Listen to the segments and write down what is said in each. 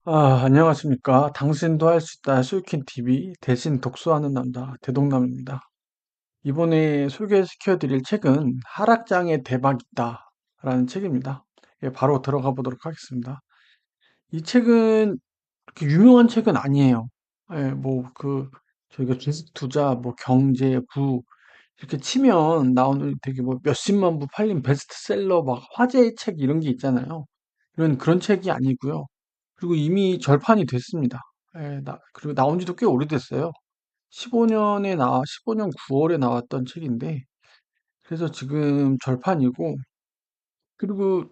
안녕하십니까. 당신도 할 수 있다. 수익킨 TV 대신 독서하는 남자 대동남입니다. 이번에 소개시켜 드릴 책은 하락장의 대박이다라는 책입니다. 예, 바로 들어가 보도록 하겠습니다. 이 책은 그렇게 유명한 책은 아니에요. 예, 저희가 주식 투자, 뭐 경제, 이렇게 치면 나오는 되게 뭐 몇십만 부 팔린 베스트셀러 막 화제의 책 이런 게 있잖아요. 그런 책이 아니고요. 그리고 이미 절판이 됐습니다. 예, 그리고 나온 지도 꽤 오래됐어요. 15년 9월에 나왔던 책인데, 그래서 지금 절판이고, 그리고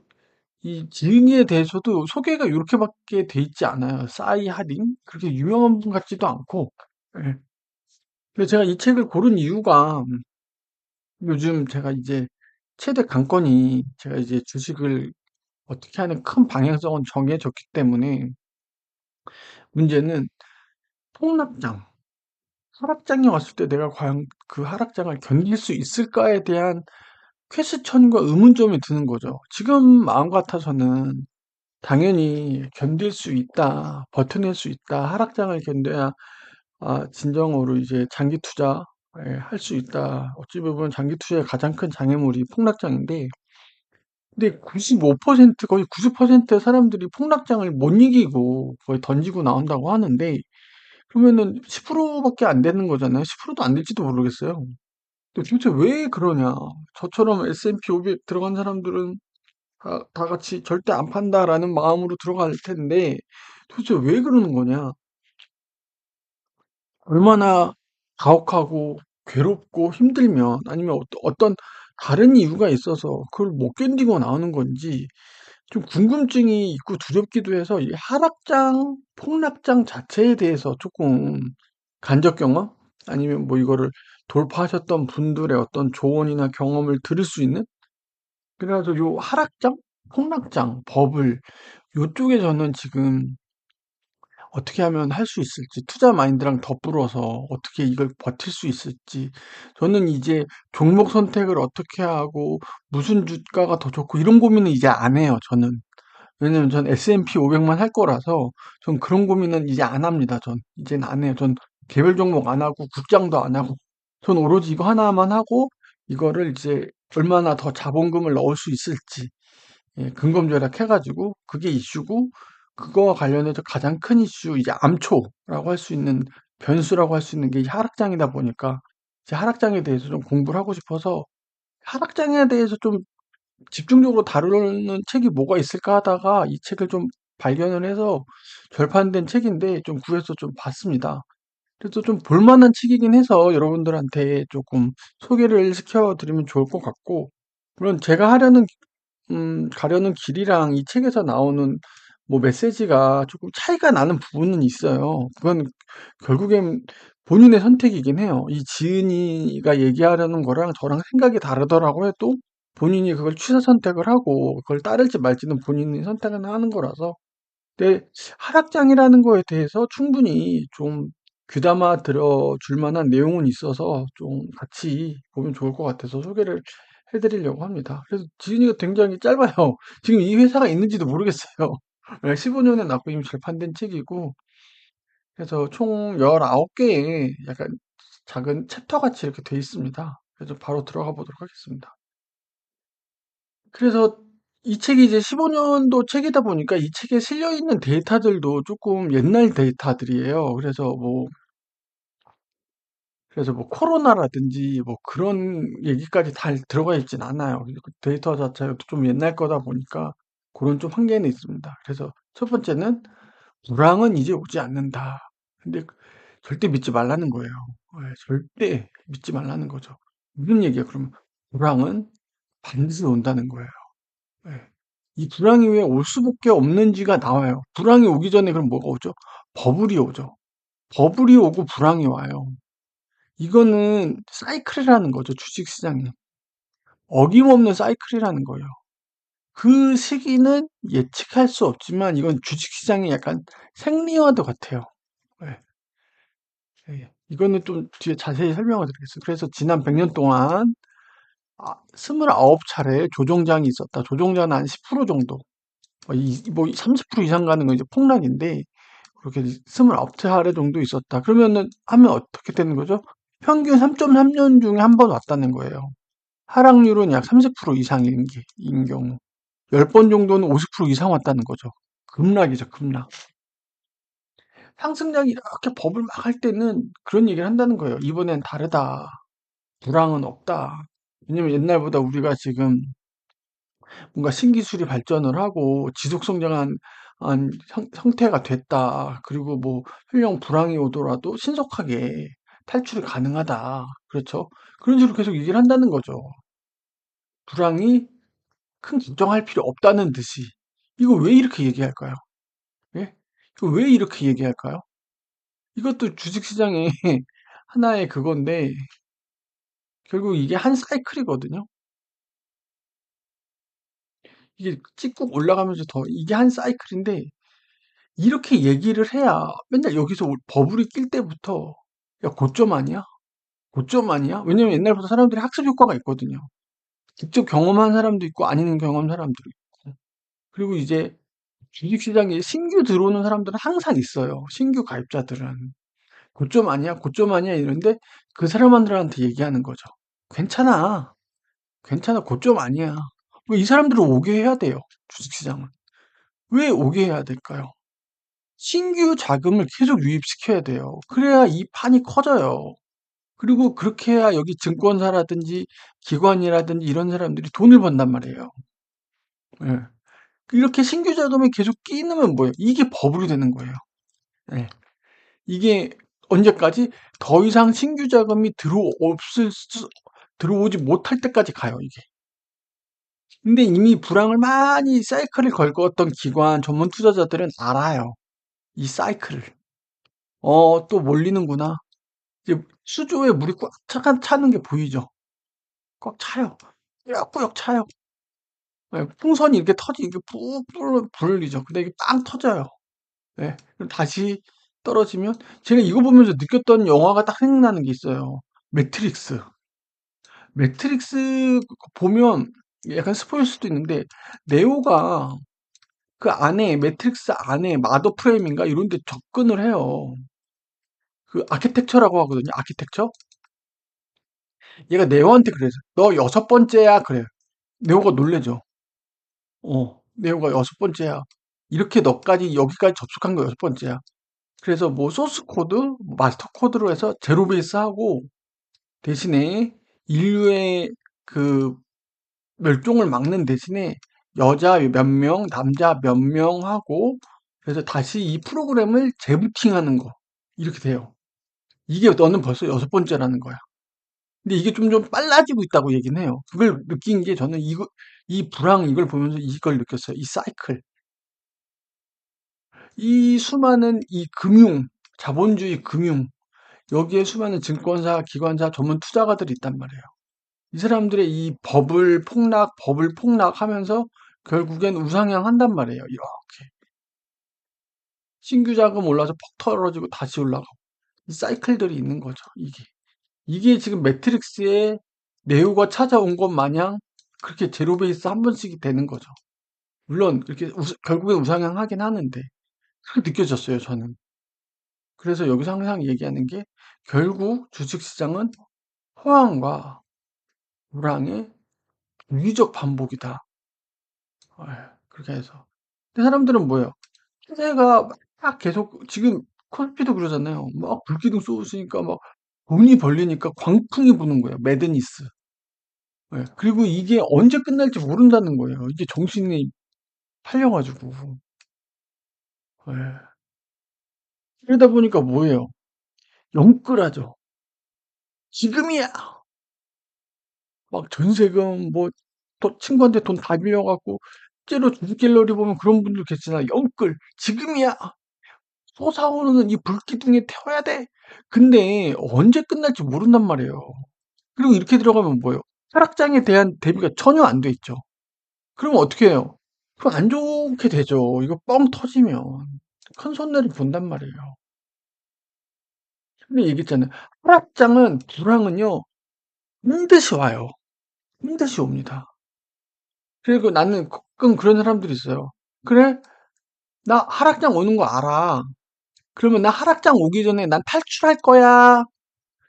이 지은이에 대해서도 소개가 이렇게밖에 돼 있지 않아요. 싸이 하딩? 그렇게 유명한 분 같지도 않고, 예. 근데 제가 이 책을 고른 이유가 요즘 제가 이제 최대 관건이 제가 이제 주식을 어떻게 하는 큰 방향성은 정해졌기 때문에 문제는 폭락장, 하락장이 왔을 때 내가 과연 그 하락장을 견딜 수 있을까에 대한 퀘스천과 의문점이 드는 거죠. 지금 마음 같아서는 당연히 견딜 수 있다, 버텨낼 수 있다, 하락장을 견뎌야 진정으로 이제 장기 투자 할 수 있다. 어찌 보면 장기 투자의 가장 큰 장애물이 폭락장인데, 근데 95% 거의 90%의 사람들이 폭락장을 못 이기고 거의 던지고 나온다고 하는데, 그러면은 10%밖에 안 되는 거잖아요. 10%도 안 될지도 모르겠어요. 근데 도대체 왜 그러냐? 저처럼 S&P 500 들어간 사람들은 다 같이 절대 안 판다라는 마음으로 들어갈 텐데, 도대체 왜 그러는 거냐? 얼마나 가혹하고 괴롭고 힘들면, 아니면 어떤 다른 이유가 있어서 그걸 못 견디고 나오는 건지 좀 궁금증이 있고 두렵기도 해서 이 하락장, 폭락장 자체에 대해서 조금 간접 경험? 아니면 뭐 이거를 돌파하셨던 분들의 어떤 조언이나 경험을 들을 수 있는? 그래가지고 요 하락장, 폭락장, 버블, 요쪽에 저는 지금 어떻게 하면 할 수 있을지, 투자 마인드랑 더불어서 어떻게 이걸 버틸 수 있을지, 저는 이제 종목 선택을 어떻게 하고, 무슨 주가가 더 좋고, 이런 고민은 이제 안 해요, 저는. 왜냐면 전 S&P 500만 할 거라서, 전 그런 고민은 이제 안 합니다, 전. 이젠 안 해요. 전 개별 종목 안 하고, 국장도 안 하고, 전 오로지 이거 하나만 하고, 이거를 이제 얼마나 더 자본금을 넣을 수 있을지, 예, 근검절약 해가지고 그게 이슈고, 그거와 관련해서 가장 큰 이슈, 이제 암초라고 할 수 있는, 변수라고 할 수 있는 게 이 하락장이다 보니까 이제 하락장에 대해서 좀 공부를 하고 싶어서, 하락장에 대해서 좀 집중적으로 다루는 책이 뭐가 있을까 하다가 이 책을 좀 발견을 해서, 절판된 책인데 좀 구해서 좀 봤습니다. 그래서 좀 볼만한 책이긴 해서 여러분들한테 조금 소개를 시켜드리면 좋을 것 같고, 물론 제가 가려는 길이랑 이 책에서 나오는 뭐 메시지가 조금 차이가 나는 부분은 있어요. 그건 결국엔 본인의 선택이긴 해요. 이 지은이가 얘기하려는 거랑 저랑 생각이 다르더라고 해도 본인이 그걸 취사 선택을 하고 그걸 따를지 말지는 본인이 선택을 하는 거라서. 근데 하락장이라는 거에 대해서 충분히 좀 귀담아 들어줄 만한 내용은 있어서 좀 같이 보면 좋을 것 같아서 소개를 해드리려고 합니다. 그래서 지은이가 굉장히 짧아요. 지금 이 회사가 있는지도 모르겠어요. 15년에 나고 이미 절판된 책이고, 그래서 총 19개의 약간 작은 챕터 같이 이렇게 돼 있습니다. 그래서 바로 들어가 보도록 하겠습니다. 그래서 이 책이 이제 15년도 책이다 보니까 이 책에 실려 있는 데이터들도 조금 옛날 데이터들이에요. 그래서 뭐 코로나라든지 뭐 그런 얘기까지 다 들어가 있진 않아요. 그 데이터 자체가 좀 옛날 거다 보니까 그런 좀 한계는 있습니다. 그래서 첫 번째는 불황은 이제 오지 않는다. 근데 절대 믿지 말라는 거예요. 예, 절대 믿지 말라는 거죠. 무슨 얘기야, 그러면? 불황은 반드시 온다는 거예요. 예. 이 불황이 왜 올 수밖에 없는지가 나와요. 불황이 오기 전에 그럼 뭐가 오죠? 버블이 오죠. 버블이 오고 불황이 와요. 이거는 사이클이라는 거죠, 주식시장이. 어김없는 사이클이라는 거예요. 그 시기는 예측할 수 없지만 이건 주식시장의 약간 생리와도 같아요. 예, 예. 이거는 좀 뒤에 자세히 설명을 드리겠습니다. 그래서 지난 100년 동안 29차례 조정장이 있었다. 조정장은 한 10% 정도. 뭐 30% 이상 가는 건 이제 폭락인데 그렇게 29차례 정도 있었다. 그러면은 하면 어떻게 되는 거죠? 평균 3.3년 중에 한 번 왔다는 거예요. 하락률은 약 30% 이상인 인 경우. 10번 정도는 50% 이상 왔다는 거죠. 급락이죠, 급락. 상승장이 이렇게 버블 막 할 때는 그런 얘기를 한다는 거예요. 이번엔 다르다. 불황은 없다. 왜냐면 옛날보다 우리가 지금 뭔가 신기술이 발전을 하고 지속 성장한 형태가 됐다. 그리고 뭐 설령 불황이 오더라도 신속하게 탈출이 가능하다. 그렇죠? 그런 식으로 계속 얘기를 한다는 거죠. 불황이 큰 걱정할 필요 없다는 듯이. 이거 왜 이렇게 얘기할까요? 예? 이거 왜 이렇게 얘기할까요? 이것도 주식시장의 하나의 그건데 결국 이게 한 사이클이거든요. 이게 찍고 올라가면서 더 이게 한 사이클인데 이렇게 얘기를 해야 맨날 여기서 버블이 낄 때부터 야 고점 아니야? 고점 아니야? 왜냐면 옛날부터 사람들이 학습 효과가 있거든요. 직접 경험한 사람도 있고 아닌 경험 사람도 있고. 그리고 이제 주식시장에 신규 들어오는 사람들은 항상 있어요. 신규 가입자들은. 고점 아니야? 고점 아니야? 이런데 그 사람들한테 얘기하는 거죠. 괜찮아. 괜찮아. 고점 아니야. 왜 이 사람들을 오게 해야 돼요? 주식시장은. 왜 오게 해야 될까요? 신규 자금을 계속 유입시켜야 돼요. 그래야 이 판이 커져요. 그리고 그렇게 해야 여기 증권사라든지 기관이라든지 이런 사람들이 돈을 번단 말이에요. 예. 이렇게 신규 자금이 계속 끼이면 뭐예요? 이게 버블이 되는 거예요. 예. 이게 언제까지 더 이상 신규 자금이 들어오지 못할 때까지 가요, 이게. 근데 이미 불황을 많이 사이클을 걸었던 기관 전문 투자자들은 알아요. 이 사이클을. 또 몰리는구나. 이제 수조에 물이 꽉 차는 게 보이죠. 꽉 차요. 꾸역꾸역 차요. 예, 풍선이 이렇게 이게 푹 불리죠. 근데 이게 빵 터져요. 예. 그럼 다시 떨어지면 제가 이거 보면서 느꼈던 영화가 딱 생각나는 게 있어요. 매트릭스. 매트릭스 보면 약간 스포일 수도 있는데 네오가 그 안에 매트릭스 안에 마더 프레임인가 이런 데 접근을 해요. 그 아키텍처라고 하거든요. 아키텍처. 얘가 네오한테 그래서 너 여섯 번째야 그래요. 네오가 놀래죠. 네오가 여섯 번째야. 이렇게 너까지 여기까지 접속한 거 여섯 번째야. 그래서 뭐 소스 코드, 마스터 코드로 해서 제로 베이스 하고 대신에 인류의 그 멸종을 막는 대신에 여자 몇 명, 남자 몇 명 하고 그래서 다시 이 프로그램을 재부팅하는 거. 이렇게 돼요. 이게 너는 벌써 여섯 번째라는 거야. 근데 이게 좀 빨라지고 있다고 얘기는 해요. 그걸 느낀 게 저는 이 불황 이걸 보면서 이걸 느꼈어요. 이 사이클. 이 수많은 이 자본주의 금융, 여기에 수많은 증권사, 기관사, 전문 투자가들이 있단 말이에요. 이 사람들의 이 버블 폭락 하면서 결국엔 우상향 한단 말이에요. 이렇게. 신규 자금 올라서 퍽 털어지고 다시 올라가고. 이 사이클들이 있는 거죠, 이게. 이게 지금 매트릭스에 네오가 찾아온 것 마냥 그렇게 제로 베이스 한 번씩이 되는 거죠. 물론 이렇게 결국에 우상향하긴 하는데 그렇게 느껴졌어요, 저는. 그래서 여기서 항상 얘기하는 게 결국 주식시장은 호황과 불황의 유기적 반복이다. 그렇게 해서. 근데 사람들은 뭐예요? 시세가 막 계속 지금 코스피도 그러잖아요. 막 불기둥 쏘으니까 막 돈이 벌리니까 광풍이 부는 거예요. 매드니스. 예. 그리고 이게 언제 끝날지 모른다는 거예요. 이게 정신이 팔려가지고. 예. 그러다 보니까 뭐예요? 영끌하죠. 지금이야! 막 전세금, 뭐, 또 친구한테 돈 다 빌려갖고, 실제로 주식갤러리 보면 그런 분들 계시잖아. 영끌! 지금이야! 솟아오르는 이 불기둥에 태워야 돼! 근데 언제 끝날지 모른단 말이에요. 그리고 이렇게 들어가면 뭐예요? 하락장에 대한 대비가 전혀 안 돼 있죠. 그러면 어떻게 해요? 그럼 안 좋게 되죠. 이거 뻥 터지면. 큰 손해를 본단 말이에요. 근데 얘기했잖아요. 하락장은, 불황은요, 반드시 와요. 반드시 옵니다. 그리고 나는 가끔 그런 사람들이 있어요. 그래? 나 하락장 오는 거 알아. 그러면 나 하락장 오기 전에 난 탈출할 거야.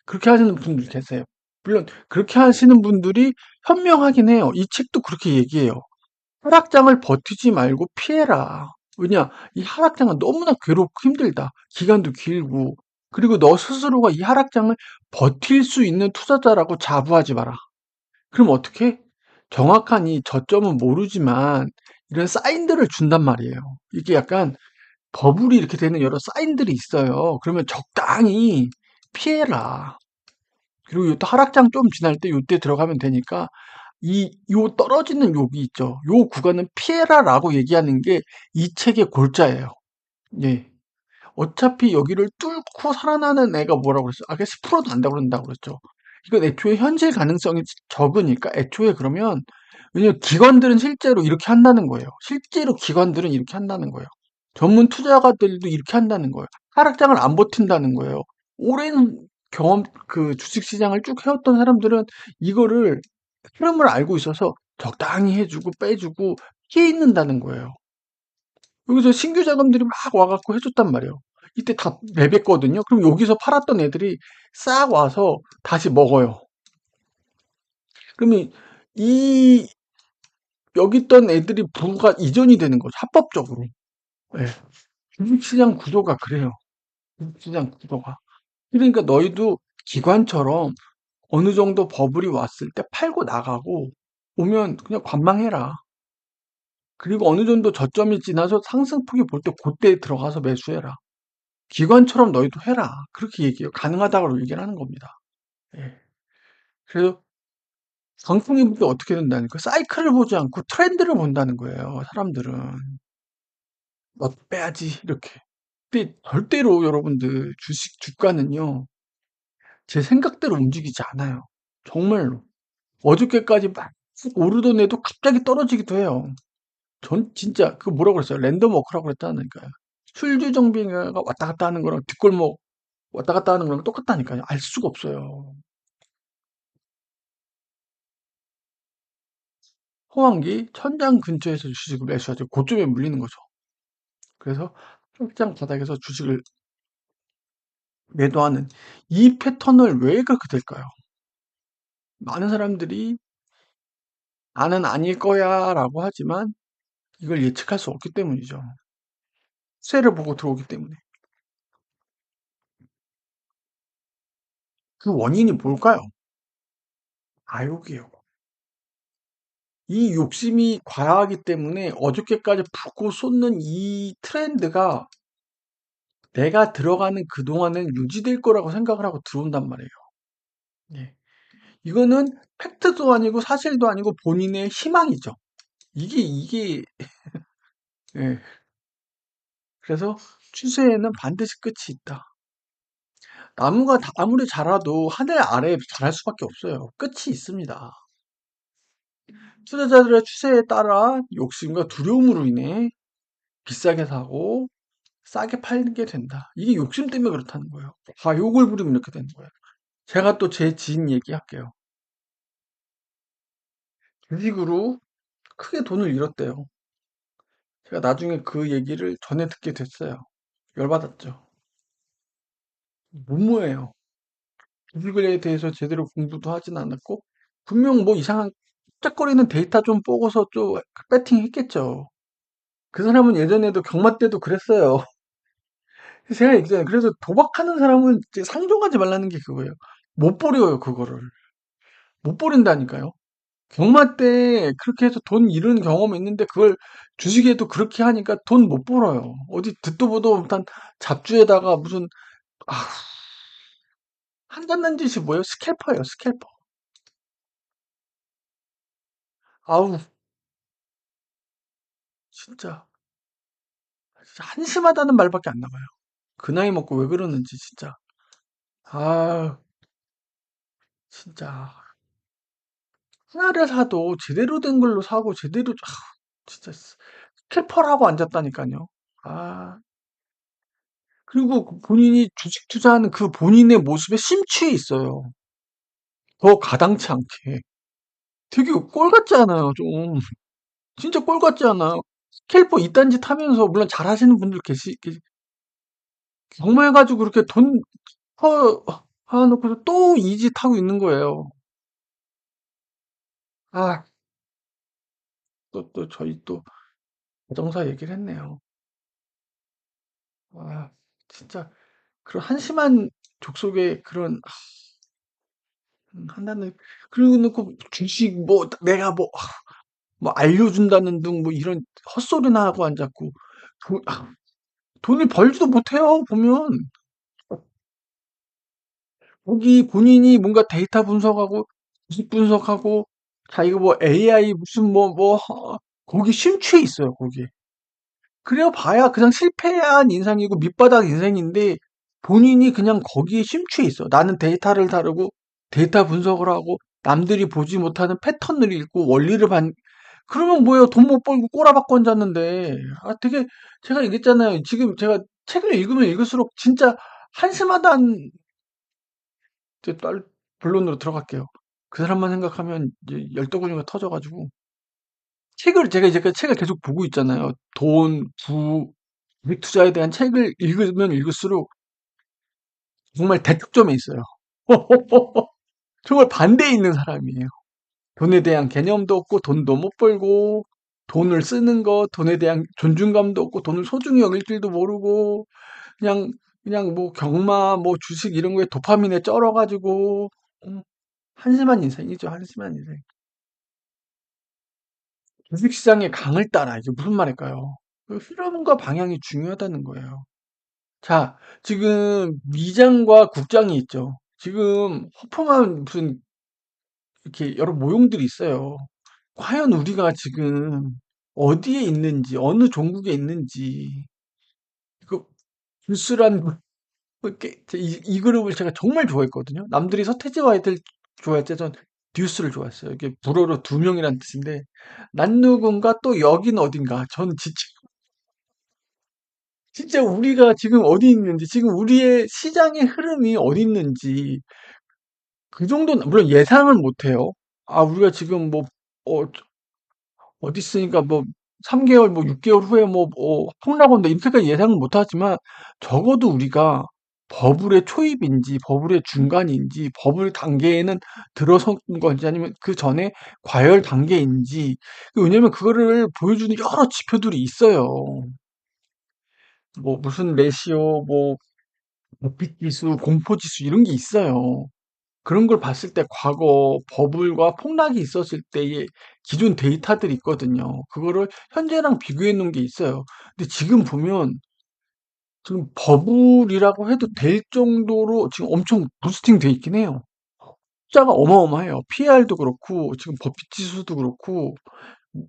그렇게 하시는 분들 계세요. 물론 그렇게 하시는 분들이 현명하긴 해요. 이 책도 그렇게 얘기해요. 하락장을 버티지 말고 피해라. 왜냐? 이 하락장은 너무나 괴롭고 힘들다. 기간도 길고. 그리고 너 스스로가 이 하락장을 버틸 수 있는 투자자라고 자부하지 마라. 그럼 어떻게? 정확한 이 저점은 모르지만 이런 사인들을 준단 말이에요. 이게 약간 버블이 이렇게 되는 여러 사인들이 있어요. 그러면 적당히 피해라. 그리고 또 하락장 좀 지날 때 요때 들어가면 되니까 요 떨어지는 여기 있죠. 요 구간은 피해라라고 얘기하는 게 이 책의 골자예요. 예. 어차피 여기를 뚫고 살아나는 애가 뭐라고 그랬어요? 아까 10%도 안 된다고 그런다고 그랬죠. 이건 애초에 현실 가능성이 적으니까 애초에 그러면 왜냐면 기관들은 실제로 이렇게 한다는 거예요. 실제로 기관들은 이렇게 한다는 거예요. 전문 투자가들도 이렇게 한다는 거예요. 하락장을 안 버틴다는 거예요. 오랜 경험, 그 주식시장을 쭉 해왔던 사람들은 이거를 흐름을 알고 있어서 적당히 해주고 빼주고 피해 있는다는 거예요. 여기서 신규 자금들이 막 와갖고 해줬단 말이에요. 이때 다 내뱉거든요. 그럼 여기서 팔았던 애들이 싹 와서 다시 먹어요. 그러면 이 여기 있던 애들이 부가 이전이 되는 거죠. 합법적으로. 예. 주식시장 구조가 그래요. 주식시장 구조가. 그러니까 너희도 기관처럼 어느 정도 버블이 왔을 때 팔고 나가고 오면 그냥 관망해라. 그리고 어느 정도 저점이 지나서 상승폭이 볼 때 그때 들어가서 매수해라. 기관처럼 너희도 해라. 그렇게 얘기해요. 가능하다고 얘기를 하는 겁니다. 예. 그래서 강풍이 불 때 어떻게 된다니까 사이클을 보지 않고 트렌드를 본다는 거예요. 사람들은. 너 빼야지 이렇게. 근데 절대로 여러분들 주식 주가는요. 제 생각대로 움직이지 않아요. 정말로. 어저께까지 막 오르던 애도 갑자기 떨어지기도 해요. 전 진짜 그 뭐라고 그랬어요? 랜덤 워크라고 그랬다니까요. 술주정뱅이가 왔다 갔다 하는 거랑 뒷골목 왔다 갔다 하는 거랑 똑같다니까요. 알 수가 없어요. 호황기 천장 근처에서 주식을 매수하죠. 고점에 물리는 거죠. 그래서 천장 바닥에서 주식을 매도하는 이 패턴을 왜 그렇게 될까요? 많은 사람들이 나는 아닐 거야 라고 하지만 이걸 예측할 수 없기 때문이죠. 추세를 보고 들어오기 때문에. 그 원인이 뭘까요? 아욕이에요. 이 욕심이 과하기 때문에 어저께까지 붓고 쏟는 이 트렌드가 내가 들어가는 그동안은 유지될 거라고 생각을 하고 들어온단 말이에요. 예. 이거는 팩트도 아니고 사실도 아니고 본인의 희망이죠. 이게, 예. 그래서 추세에는 반드시 끝이 있다. 나무가 아무리 자라도 하늘 아래에 자랄 수밖에 없어요. 끝이 있습니다. 투자자들의 추세에 따라 욕심과 두려움으로 인해 비싸게 사고 싸게 팔게 된다. 이게 욕심 때문에 그렇다는 거예요. 욕을 부리면 이렇게 되는 거예요. 제가 또 제 지인 얘기할게요. 주식으로 크게 돈을 잃었대요. 제가 나중에 그 얘기를 전해 듣게 됐어요. 열받았죠. 무모해요. 주식에 대해서 제대로 공부도 하진 않았고 분명 뭐 이상한 짝거리는 데이터 좀 보고서 좀 배팅 했겠죠. 그 사람은 예전에도 경마 때도 그랬어요. 제가 얘기잖아요. 그래서 도박하는 사람은 이제 상종하지 말라는 게 그거예요. 못 버려요, 그거를. 못 버린다니까요. 경마 때 그렇게 해서 돈 잃은 경험이 있는데 그걸 주식에도 그렇게 하니까 돈 못 벌어요. 어디 듣도 보도 못한 잡주에다가 무슨 아, 한잔난 짓이 뭐예요? 스캘퍼예요, 스캘퍼. 아우, 진짜 한심하다는 말밖에 안 나와요. 그 나이 먹고 왜 그러는지 진짜. 아, 진짜 하나를 사도 제대로 된 걸로 사고 제대로 진짜 스캘퍼라고 앉았다니까요. 아, 그리고 본인이 주식 투자하는 그 본인의 모습에 심취해 있어요. 더 가당치 않게. 되게 꼴 같지 않아요, 좀. 진짜 꼴 같지 않아요? 캘포 이딴 짓 하면서, 물론 잘하시는 분들 정말 가지고 그렇게 돈 퍼놓고서 또 이 짓 하고 있는 거예요. 아, 또 저희 또 가정사 얘기를 했네요. 아, 진짜 그런 한심한 족속의 그런 한다는, 그리고 놓고 주식 뭐 내가 뭐 알려준다는 등 뭐 이런 헛소리나 하고 앉았고, 돈을 벌지도 못해요 보면. 거기 본인이 뭔가 데이터 분석하고 주식 분석하고 자기가 뭐 AI 무슨 거기 심취해 있어요 거기. 그래 봐야 그냥 실패한 인상이고 밑바닥 인생인데, 본인이 그냥 거기에 심취해 있어. 나는 데이터를 다루고 데이터 분석을 하고 남들이 보지 못하는 패턴을 읽고 원리를 그러면 뭐예요? 돈 못 벌고 꼬라박고 앉았는데. 아, 되게, 제가 얘기했잖아요. 지금 제가 책을 읽으면 읽을수록 진짜 한심하다는, 이제 본론으로 들어갈게요. 그 사람만 생각하면 이제 열떠구니가 터져가지고, 제가 이제 그 책을 계속 보고 있잖아요. 돈, 주식 투자에 대한 책을 읽으면 읽을수록 정말 대척점에 있어요. 정말 반대에 있는 사람이에요. 돈에 대한 개념도 없고 돈도 못 벌고, 돈을 쓰는 것, 돈에 대한 존중감도 없고, 돈을 소중히 여길 줄도 모르고, 그냥 뭐 경마 뭐 주식 이런 거에 도파민에 쩔어가지고, 음, 한심한 인생이죠. 한심한 인생. 주식시장의 강을 따라, 이게 무슨 말일까요? 그 흐름과 방향이 중요하다는 거예요. 자, 지금 미장과 국장이 있죠. 지금 허풍한 무슨 이렇게 여러 모형들이 있어요. 과연 우리가 지금 어디에 있는지, 어느 종국에 있는지, 그 불순한, 이 그룹을 제가 정말 좋아했거든요. 남들이 서태지와 아이들 좋아했지, 전 듀스를 좋아했어요. 이게 불어로 두 명이란 뜻인데, 난 누군가 또 여긴 어딘가. 전 진짜 우리가 지금 어디 있는지, 지금 우리의 시장의 흐름이 어디 있는지, 그 정도는, 물론 예상은 못해요. 아, 우리가 지금 어, 어디 있으니까 3개월, 6개월 후에 폭락 온다, 이렇게까지 예상은 못하지만, 적어도 우리가 버블의 초입인지, 버블의 중간인지, 버블 단계에는 들어선 건지, 아니면 그 전에 과열 단계인지, 왜냐면 그거를 보여주는 여러 지표들이 있어요. 무슨 레시오, 버핏지수, 공포지수 이런 게 있어요. 그런 걸 봤을 때 과거 버블과 폭락이 있었을 때의 기존 데이터들이 있거든요. 그거를 현재랑 비교해 놓은 게 있어요. 근데 지금 보면 지금 버블이라고 해도 될 정도로 지금 엄청 부스팅 돼 있긴 해요. 숫자가 어마어마해요. PR도 그렇고 지금 버핏 지수도 그렇고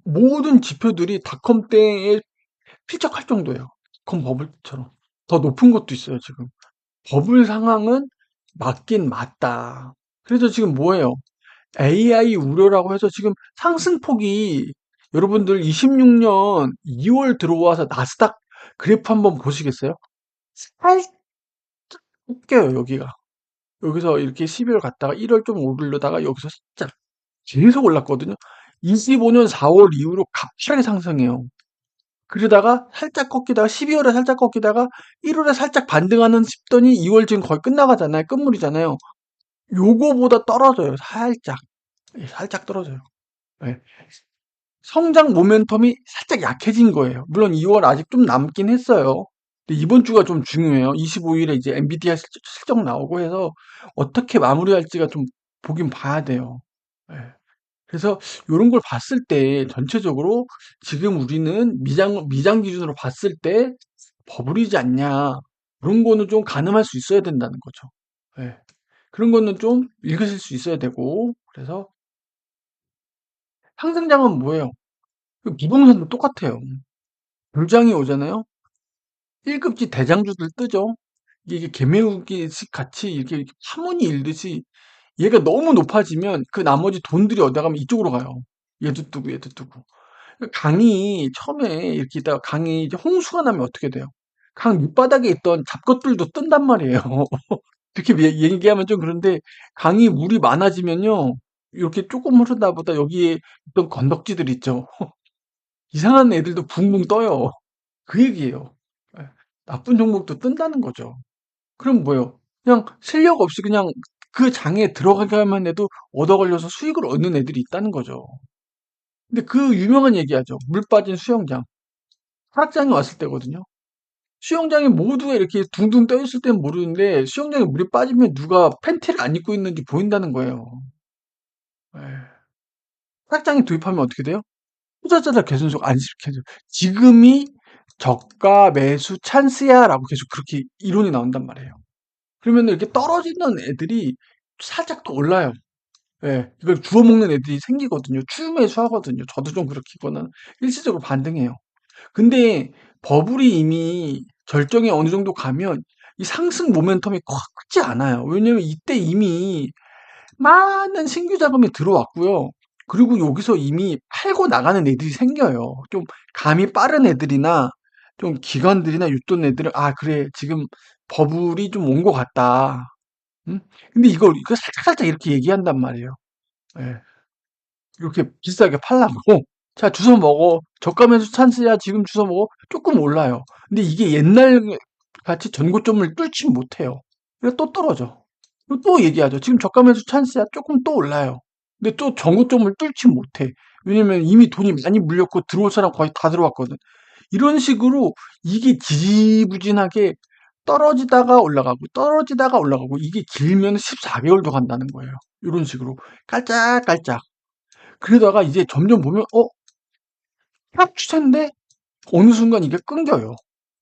모든 지표들이 닷컴 때에 필적할 정도예요. 닷컴 버블처럼. 더 높은 것도 있어요, 지금. 버블 상황은 맞긴 맞다. 그래서 지금 뭐예요? AI 우려라고 해서 지금 상승폭이, 여러분들 26년 2월 들어와서 나스닥 그래프 한번 보시겠어요? 살짝 껴요, 여기가. 여기서 이렇게 12월 갔다가 1월 좀 오르려다가 여기서 살짝 계속 올랐거든요. 25년 4월 이후로 갑자기 상승해요. 그러다가 살짝 꺾이다가 12월에 살짝 꺾이다가 1월에 살짝 반등하는 싶더니 2월 지금 거의 끝나가잖아요. 끝물이잖아요. 요거보다 떨어져요. 살짝. 예, 살짝 떨어져요. 예. 성장 모멘텀이 살짝 약해진 거예요. 물론 2월 아직 좀 남긴 했어요. 근데 이번 주가 좀 중요해요. 25일에 이제 엔비디아 실적 나오고 해서 어떻게 마무리할지가 좀 보긴 봐야 돼요. 예. 그래서 요런 걸 봤을 때 전체적으로 지금 우리는 미장 기준으로 봤을 때 버블이지 않냐. 그런 거는 좀 가늠할 수 있어야 된다는 거죠. 예. 그런 거는 좀 읽으실 수 있어야 되고, 그래서 상승장은 뭐예요? 그 부동산도 똑같아요. 불장이 오잖아요. 1급지 대장주들 뜨죠. 이게 개매우기 같이 이렇게 파문이 일듯이 얘가 너무 높아지면 그 나머지 돈들이 어디 가면 이쪽으로 가요. 얘도 뜨고 얘도 뜨고. 강이 처음에 이렇게 있다가 강이 이제 홍수가 나면 어떻게 돼요? 강 밑바닥에 있던 잡것들도 뜬단 말이에요. 이렇게 얘기하면 좀 그런데, 강이 물이 많아지면요. 이렇게 조금 흐르다 보다 여기에 있던 건덕지들 있죠. 이상한 애들도 붕붕 떠요. 그 얘기예요. 예. 나쁜 종목도 뜬다는 거죠. 그럼 뭐예요? 그냥 실력 없이 그냥 그 장에 들어가기만 해도 얻어 걸려서 수익을 얻는 애들이 있다는 거죠. 근데 그 유명한 얘기하죠. 물 빠진 수영장. 하락장이 왔을 때거든요. 수영장에 모두가 이렇게 둥둥 떠 있을 땐 모르는데 수영장에 물이 빠지면 누가 팬티를 안 입고 있는지 보인다는 거예요. 예. 하락장에 도입하면 어떻게 돼요? 투자자들 계속 안심시켜줘. 지금이 저가 매수 찬스야라고 계속 그렇게 이론이 나온단 말이에요. 그러면 이렇게 떨어지는 애들이 살짝 더 올라요. 예, 이걸 주워 먹는 애들이 생기거든요. 추매수하거든요. 저도 좀 그렇게거나 일시적으로 반등해요. 근데 버블이 이미 절정에 어느 정도 가면 이 상승 모멘텀이 크지 않아요. 왜냐면 이때 이미 많은 신규 자금이 들어왔고요. 그리고 여기서 이미 팔고 나가는 애들이 생겨요. 좀 감이 빠른 애들이나 좀 기관들이나 유돈 애들은 아 그래 지금 버블이 좀 온 것 같다. 응? 근데 이거 살짝살짝 이렇게 얘기한단 말이에요. 예. 이렇게 비싸게 팔라고. 자, 주워 먹어. 저가 매수 찬스야. 지금 주워 먹어. 조금 올라요. 근데 이게 옛날 같이 전고점을 뚫지 못해요. 그래서 또 떨어져. 그리고 또 얘기하죠. 지금 저가 매수 찬스야. 조금 또 올라요. 근데 또 전고점을 뚫지 못해. 왜냐면 이미 돈이 많이 물렸고 들어올 사람 거의 다 들어왔거든. 이런 식으로 이게 지지부진하게 떨어지다가 올라가고 떨어지다가 올라가고 이게 길면 14개월도 간다는 거예요. 이런 식으로 깔짝깔짝. 그러다가 이제 점점 보면 하락 추세인데 어느 순간 이게 끊겨요.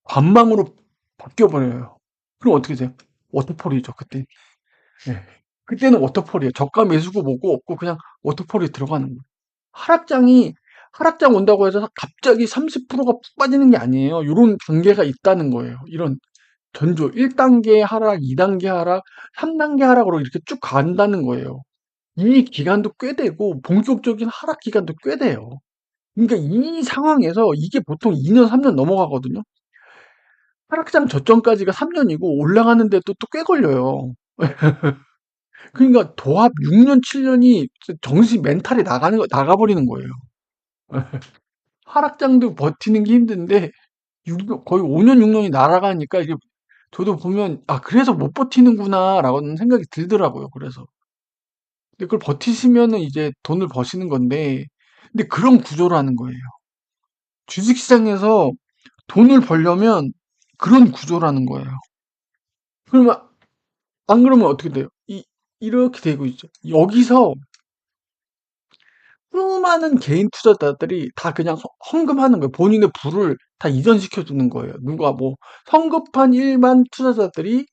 관망으로 바뀌어 버려요. 그럼 어떻게 돼요? 워터폴이죠, 그때. 예. 그때는 워터폴이에요. 저가 매수고 뭐고 없고 그냥 워터폴이 들어가는 거예요. 하락장이 하락장 온다고 해서 갑자기 30%가 푹 빠지는 게 아니에요. 요런 단계가 있다는 거예요. 이런 전조 1단계 하락, 2단계 하락, 3단계 하락으로 이렇게 쭉 간다는 거예요. 이 기간도 꽤 되고 본격적인 하락 기간도 꽤 돼요. 그러니까 이 상황에서 이게 보통 2년, 3년 넘어가거든요. 하락장 저점까지가 3년이고 올라가는데 또 꽤 걸려요. 그러니까 도합 6년, 7년이 정신 멘탈이 나가버리는 거예요. 하락장도 버티는 게 힘든데 거의 5년, 6년이 날아가니까 이게 저도 보면 아 그래서 못 버티는구나라는 생각이 들더라고요. 그래서 근데 그걸 버티시면은 이제 돈을 버시는 건데 근데 그런 구조라는 거예요. 주식시장에서 돈을 벌려면 그런 구조라는 거예요. 그러면 안 그러면 어떻게 돼요? 이렇게 되고 있죠. 여기서 수많은 개인 투자자들이 다 그냥 헌금하는 거예요. 본인의 부를 다 이전시켜 주는 거예요. 누가 뭐 성급한 일반 투자자들이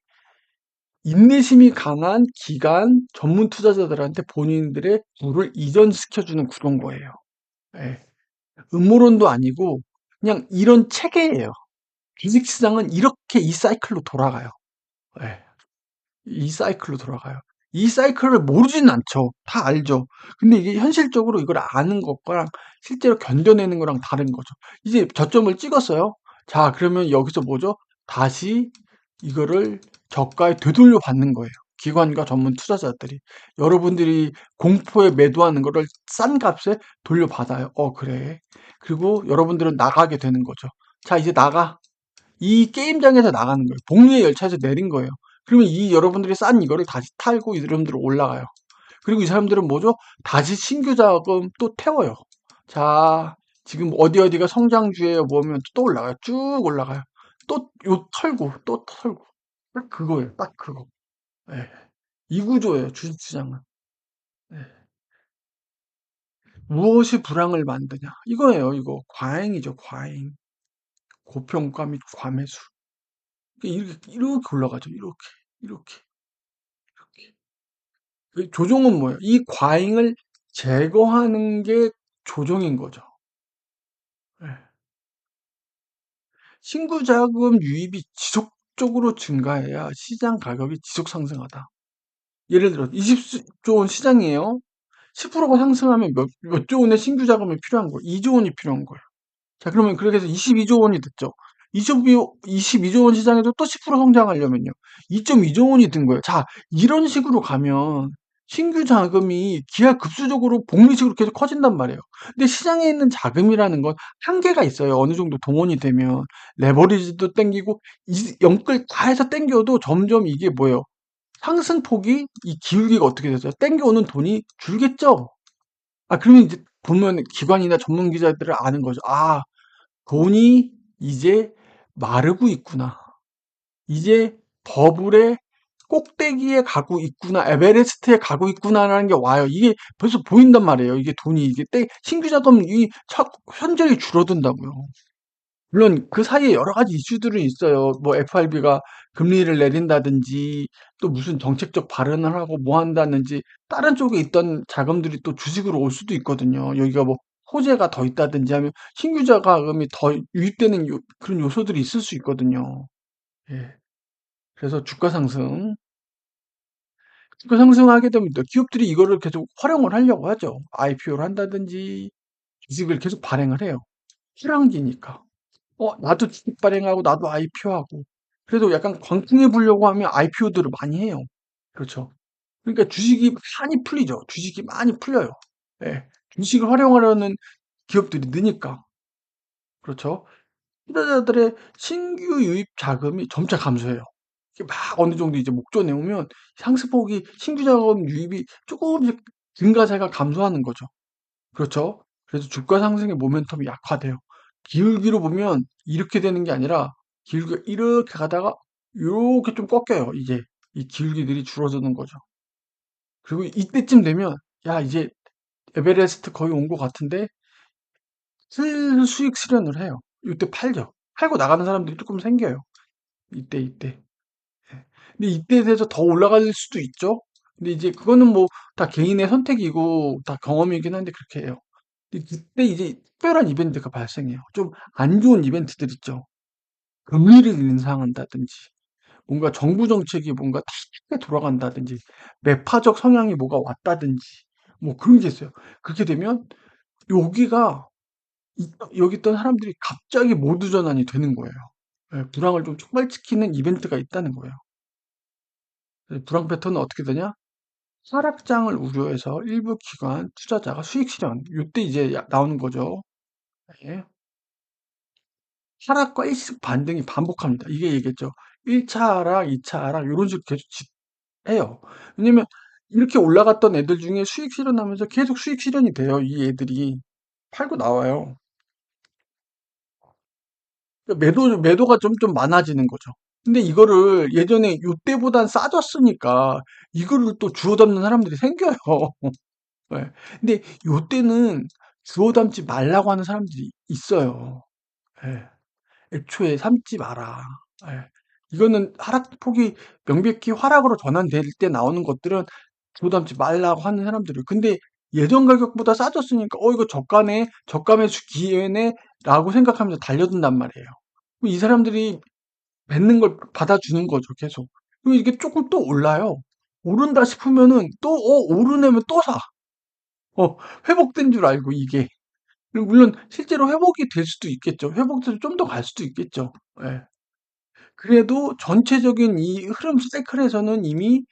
인내심이 강한 기관 전문 투자자들한테 본인들의 부를 이전시켜 주는 구조인 거예요. 예. 음모론도 아니고 그냥 이런 체계예요. 주식시장은 이렇게 이 사이클로 돌아가요. 예. 이 사이클로 돌아가요. 이 사이클을 모르진 않죠. 다 알죠. 근데 이게 현실적으로 이걸 아는 것과 실제로 견뎌내는 거랑 다른 거죠. 이제 저점을 찍었어요. 자, 그러면 여기서 뭐죠? 다시 이거를 저가에 되돌려 받는 거예요. 기관과 전문 투자자들이. 여러분들이 공포에 매도하는 거를 싼 값에 돌려받아요. 그래. 그리고 여러분들은 나가게 되는 거죠. 자, 이제 나가. 이 게임장에서 나가는 거예요. 복리의 열차에서 내린 거예요. 그러면 이 여러분들이 싼 이거를 다시 탈고 이 여러분들은 올라가요. 그리고 이 사람들은 뭐죠? 다시 신규 자금 또 태워요. 자, 지금 어디가 성장주예요. 뭐 하면 또 올라가요. 쭉 올라가요. 또 요 털고 또 털고. 딱 그거예요. 딱 그거. 예. 이 구조예요. 주식시장은. 예. 무엇이 불황을 만드냐? 이거예요. 이거 과잉이죠. 과잉. 고평가 및 과매수. 이렇게 올라가죠. 이렇게. 그 조종은 뭐예요? 이 과잉을 제거하는 게 조종인 거죠. 예. 신규 자금 유입이 지속적으로 증가해야 시장 가격이 지속 상승하다. 예를 들어 20조 원 시장이에요. 10%가 상승하면 몇 조 원의 신규 자금이 필요한 거예요. 2조 원이 필요한 거예요. 자, 그러면 그렇게 해서 22조 원이 됐죠. 22조 원 시장에도 또 10% 성장하려면요. 2.2조 원이 든 거예요. 자, 이런 식으로 가면 신규 자금이 기하급수적으로 복리식으로 계속 커진단 말이에요. 근데 시장에 있는 자금이라는 건 한계가 있어요. 어느 정도 동원이 되면 레버리지도 땡기고 영끌 다 해서 땡겨도 점점 이게 뭐예요? 상승폭이 이 기울기가 어떻게 되죠? 땡겨오는 돈이 줄겠죠. 그러면 이제 보면 기관이나 전문 기자들은 아는 거죠. 돈이 이제 마르고 있구나. 이제 버블의 꼭대기에 가고 있구나, 에베레스트에 가고 있구나라는 게 와요. 이게 벌써 보인단 말이에요. 이게 돈이 이게 신규 자금이 현저히 줄어든다고요. 물론 그 사이에 여러 가지 이슈들은 있어요. 뭐 FRB가 금리를 내린다든지 또 무슨 정책적 발언을 하고 뭐 한다든지 다른 쪽에 있던 자금들이 또 주식으로 올 수도 있거든요. 여기가 뭐 호재가 더 있다든지 하면 신규 자금이 더 유입되는 그런 요소들이 있을 수 있거든요. 예. 그래서 주가 상승하게 되면 또 기업들이 이거를 계속 활용을 하려고 하죠. IPO를 한다든지 주식을 계속 발행을 해요. 실황기니까. 나도 주식 발행하고 나도 IPO하고. 그래도 약간 광풍에 불려고 하면 IPO들을 많이 해요. 그렇죠. 그러니까 주식이 많이 풀리죠. 주식이 많이 풀려요. 예. 주식을 활용하려는 기업들이 느니까. 그렇죠. 투자자들의 신규 유입 자금이 점차 감소해요. 이게 막 어느 정도 이제 목전에 오면 상승폭이 신규 자금 유입이 조금씩 증가세가 감소하는 거죠. 그렇죠. 그래서 주가 상승의 모멘텀이 약화돼요. 기울기로 보면 이렇게 되는 게 아니라 기울기가 이렇게 가다가 요렇게 좀 꺾여요. 이제 이 기울기들이 줄어드는 거죠. 그리고 이때쯤 되면 야 이제 에베레스트 거의 온 것 같은데 슬슬 수익 실현을 해요. 이때 팔죠. 팔고 나가는 사람들이 조금 생겨요. 이때. 예. 근데 이때에 대해서 더 올라갈 수도 있죠. 근데 이제 그거는 뭐 다 개인의 선택이고 다 경험이긴 한데 그렇게 해요. 근데 그때 이제 특별한 이벤트가 발생해요. 좀 안 좋은 이벤트들 있죠. 금리를 인상한다든지, 뭔가 정부 정책이 뭔가 타이트하게 돌아간다든지, 매파적 성향이 뭐가 왔다든지, 뭐 그런 게 있어요. 그렇게 되면 여기가 여기 있던 사람들이 갑자기 모두 전환이 되는 거예요. 예, 불황을 좀 촉발시키는 이벤트가 있다는 거예요. 불황 패턴은 어떻게 되냐? 하락장을 우려해서 일부 기관 투자자가 수익 실현. 요때 이제 나오는 거죠. 예. 하락과 일시적 반등이 반복합니다. 이게 얘기했죠. 1차 하락, 2차 하락 요런 식으로 계속 해요. 왜냐면 이렇게 올라갔던 애들 중에 수익 실현하면서 계속 수익 실현이 돼요. 이 애들이 팔고 나와요. 그러니까 매도가 좀 많아지는 거죠. 근데 이거를 예전에 요때보단 싸졌으니까 이거를 또 주워 담는 사람들이 생겨요. 예. 근데 요때는 주워 담지 말라고 하는 사람들이 있어요. 예. 애초에 삼지 마라. 예. 이거는 하락폭이 명백히 하락으로 전환될 때 나오는 것들은 주워 담지 말라고 하는 사람들이에요. 근데 예전 가격보다 싸졌으니까 이거 저가네, 저가 매수 기회네라고 생각하면서 달려든단 말이에요. 그럼 이 사람들이 뱉는 걸 받아주는 거죠, 계속. 그리고 이게 조금 또 올라요. 오른다 싶으면은 또 오르내면 또 사. 어, 회복된 줄 알고 이게. 그리고 물론 실제로 회복이 될 수도 있겠죠. 회복돼서 좀 더 갈 수도 있겠죠. 예. 그래도 전체적인 이 흐름 사이클에서는 이미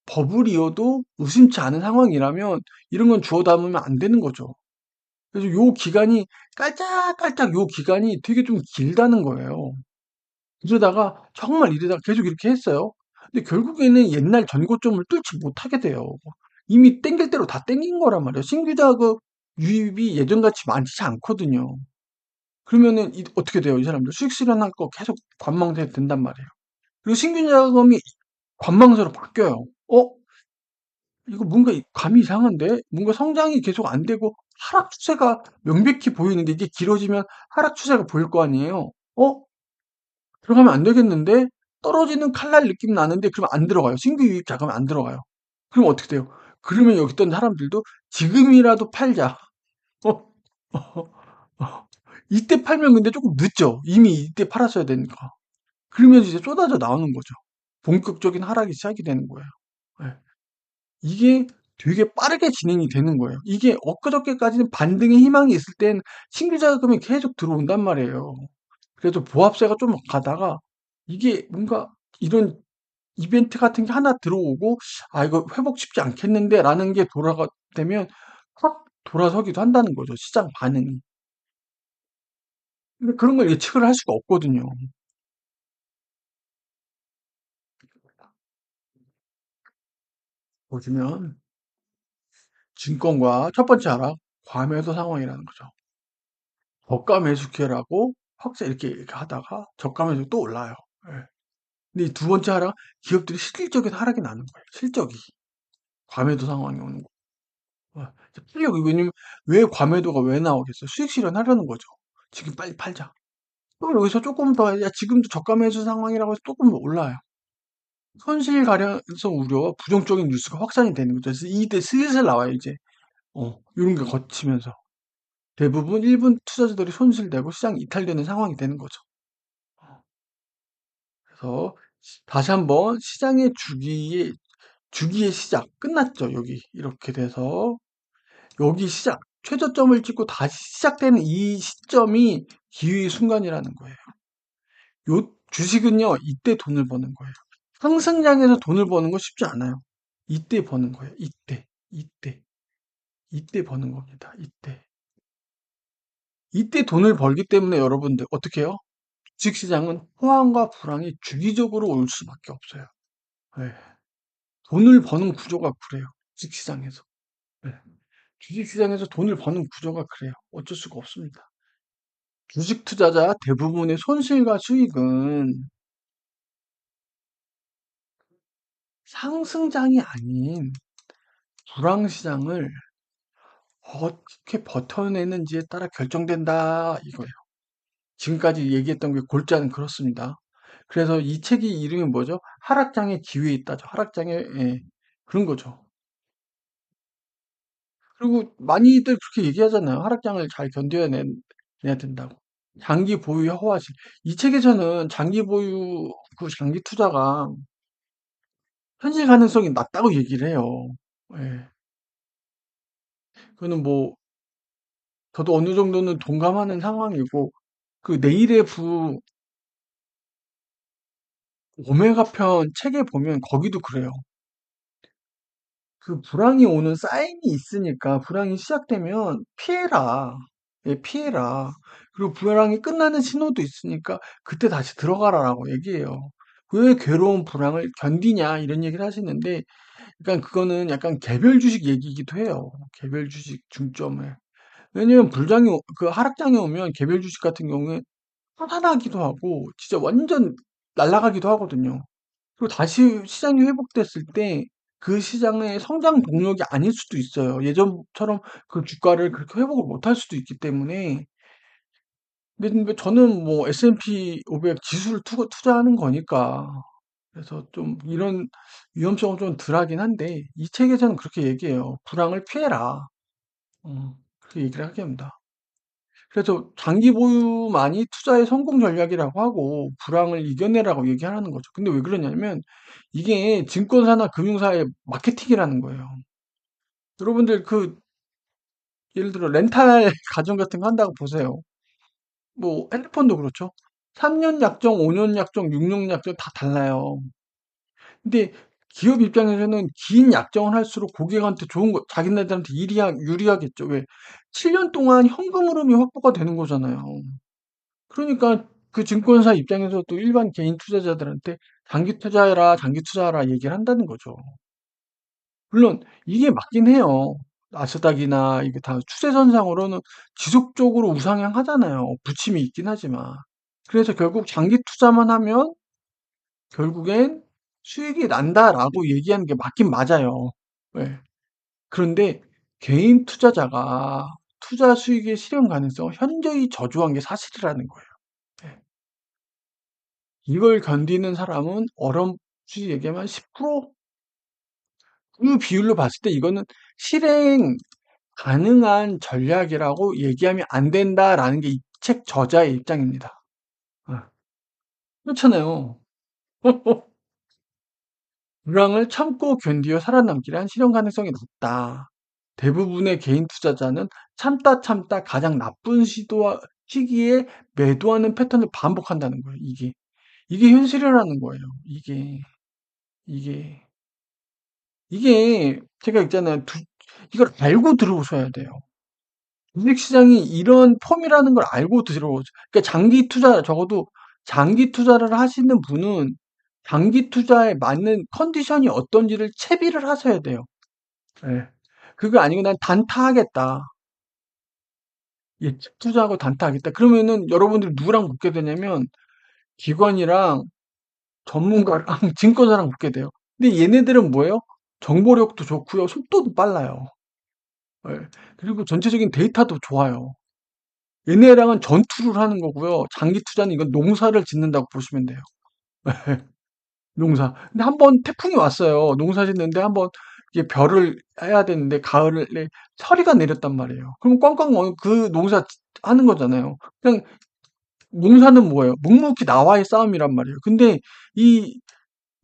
버블이어도 의심치 않은 상황이라면 이런 건 주워 담으면 안 되는 거죠. 그래서 요 기간이 깔짝깔짝 요 기간이 되게 좀 길다는 거예요. 이러다가 정말 이러다가 계속 이렇게 했어요. 근데 결국에는 옛날 전고점을 뚫지 못하게 돼요. 이미 땡길 대로 다 땡긴 거란 말이에요. 신규 자금 유입이 예전같이 많지 않거든요. 그러면은 어떻게 돼요? 이 사람들 수익 실현할 거 계속 관망세 된단 말이에요. 그리고 신규 자금이 관망세로 바뀌어요. 이거 뭔가 감이 이상한데? 뭔가 성장이 계속 안 되고 하락 추세가 명백히 보이는데 이게 길어지면 하락 추세가 보일 거 아니에요? 들어가면 안 되겠는데? 떨어지는 칼날 느낌 나는데 그럼 안 들어가요. 신규 유입 자금이 안 들어가요. 그럼 어떻게 돼요? 그러면 여기 있던 사람들도 지금이라도 팔자. 어? 어? 이때 팔면 근데 조금 늦죠. 이미 이때 팔았어야 되니까. 그러면서 이제 쏟아져 나오는 거죠. 본격적인 하락이 시작이 되는 거예요. 예. 이게 되게 빠르게 진행이 되는 거예요. 이게 엊그저께까지는 반등의 희망이 있을 땐 신규 자금이 계속 들어온단 말이에요. 그래도 보합세가 좀 가다가 이게 뭔가 이런 이벤트 같은 게 하나 들어오고 '아 이거 회복 쉽지 않겠는데.'라는 게 되면 확 돌아서기도 한다는 거죠, 시장 반응이. 근데 그런 걸 예측을 할 수가 없거든요. 보시면 증권과 첫 번째 하락, 과매도 상황이라는 거죠. 저가 매수 기회라고 확 이렇게 하다가 저가 매수 또 올라요. 예. 근데 이 두 번째 하락, 기업들이 실질적인 하락이 나는 거예요, 실적이. 과매도 상황이 오는 거. 풀려고. 왜냐면 왜 과매도가 왜 나오겠어요? 수익 실현하려는 거죠. 지금 빨리 팔자. 그럼 여기서 조금 더, 야, 지금도 저가 매수 상황이라고 해서 조금 더 올라요. 손실 가려서 우려와 부정적인 뉴스가 확산이 되는 거죠. 그래서 이때 슬슬 나와요, 이제. 요런 게 거치면서. 대부분 일본 투자자들이 손실되고 시장이 이탈되는 상황이 되는 거죠. 그래서 다시 한번 시장의 주기의 시작 끝났죠. 여기 이렇게 돼서 여기 시작 최저점을 찍고 다시 시작되는 이 시점이 기회의 순간이라는 거예요. 요 주식은요, 이때 돈을 버는 거예요. 상승장에서 돈을 버는 거 쉽지 않아요. 이때 버는 거예요. 이때 버는 겁니다. 이때 돈을 벌기 때문에 여러분들 어떻게 해요? 주식시장은 호황과 불황이 주기적으로 올 수밖에 없어요. 네. 돈을 버는 구조가 그래요. 주식시장에서. 네. 주식시장에서 돈을 버는 구조가 그래요. 어쩔 수가 없습니다. 주식 투자자 대부분의 손실과 수익은 상승장이 아닌 불황시장을 어떻게 버텨내는지에 따라 결정된다 이거예요. 지금까지 얘기했던 게 골자는 그렇습니다. 그래서 이 책이 이름이 뭐죠? 하락장의 기회 있다죠. 하락장의, 예, 그런 거죠. 그리고 많이들 그렇게 얘기하잖아요. 하락장을 잘 내야 된다고. 장기 보유 허하실. 이 책에서는 장기 보유, 그 장기 투자가 현실 가능성이 낮다고 얘기를 해요. 예. 그거는 뭐, 저도 어느 정도는 동감하는 상황이고, 그 내일의 오메가 편 책에 보면 거기도 그래요. 그 불황이 오는 사인이 있으니까 불황이 시작되면 피해라. 예, 피해라. 그리고 불황이 끝나는 신호도 있으니까 그때 다시 들어가라라고 얘기해요. 왜 괴로운 불황을 견디냐 이런 얘기를 하시는데, 그러니까 그거는 약간 개별 주식 얘기이기도 해요. 개별 주식 중점에. 왜냐면 그 하락장이 오면 개별 주식 같은 경우에 파산하기도 하고 진짜 완전 날아가기도 하거든요. 그리고 다시 시장이 회복됐을 때 그 시장의 성장 동력이 아닐 수도 있어요. 예전처럼 그 주가를 그렇게 회복을 못할 수도 있기 때문에. 근데 저는 뭐 S&P 500 지수를 투자하는 거니까. 그래서 좀 이런 위험성은 좀 덜하긴 한데, 이 책에서는 그렇게 얘기해요. 불황을 피해라. 그렇게 얘기를 하게 합니다. 그래서 장기 보유만이 투자의 성공 전략이라고 하고 불황을 이겨내라고 얘기하는 거죠. 근데 왜 그러냐면 이게 증권사나 금융사의 마케팅이라는 거예요. 여러분들 예를 들어 렌탈 가전 같은 거 한다고 보세요. 뭐 핸드폰도 그렇죠. 3년 약정, 5년 약정, 6년 약정 다 달라요. 근데 기업 입장에서는 긴 약정을 할수록 고객한테 좋은 거, 자기네들한테 유리하겠죠. 왜? 7년 동안 현금 흐름이 확보가 되는 거잖아요. 그러니까 그 증권사 입장에서도 일반 개인 투자자들한테 장기 투자해라, 장기 투자하라 얘기를 한다는 거죠. 물론 이게 맞긴 해요. 나스닥이나 이게 다 추세선상으로는 지속적으로 우상향하잖아요. 부침이 있긴 하지만. 그래서 결국 장기 투자만 하면 결국엔 수익이 난다라고 얘기하는 게 맞긴 맞아요. 예. 그런데 개인 투자자가 투자 수익의 실현 가능성을 현저히 저조한 게 사실이라는 거예요. 예. 이걸 견디는 사람은 어렴풋이 얘기하면 10%? 그 비율로 봤을 때 이거는 실행 가능한 전략이라고 얘기하면 안 된다라는 게 이 책 저자의 입장입니다. 어, 그렇잖아요. 불황을 참고 견디어 살아남기란 실현 가능성이 높다. 대부분의 개인 투자자는 참다 참다 가장 나쁜 시기에 매도하는 패턴을 반복한다는 거예요. 이게 현실이라는 거예요. 이게. 이게 이게 제가 있잖아요. 이걸 알고 들어오셔야 돼요. 주식시장이 이런 폼이라는 걸 알고 들어오죠. 그러니까 장기 투자 적어도 장기 투자를 하시는 분은 장기 투자에 맞는 컨디션이 어떤지를 채비를 하셔야 돼요. 예. 그거 아니고 '난 단타하겠다. 예측 투자하고 단타하겠다.' 그러면은 여러분들이 누구랑 붙게 되냐면 기관이랑 전문가랑 증권사랑 붙게 돼요. 근데 얘네들은 뭐예요? 정보력도 좋고요. 속도도 빨라요. 예. 그리고 전체적인 데이터도 좋아요. 얘네랑은 전투를 하는 거고요. 장기 투자는 이건 농사를 짓는다고 보시면 돼요. 농사. 근데 한 번 태풍이 왔어요. 농사 짓는데 한 번 이게 벼를 해야 되는데 가을에 서리가 내렸단 말이에요. 그럼 꽝꽝 그 농사 하는 거잖아요. 그냥 농사는 뭐예요? 묵묵히 나와의 싸움이란 말이에요. 근데 이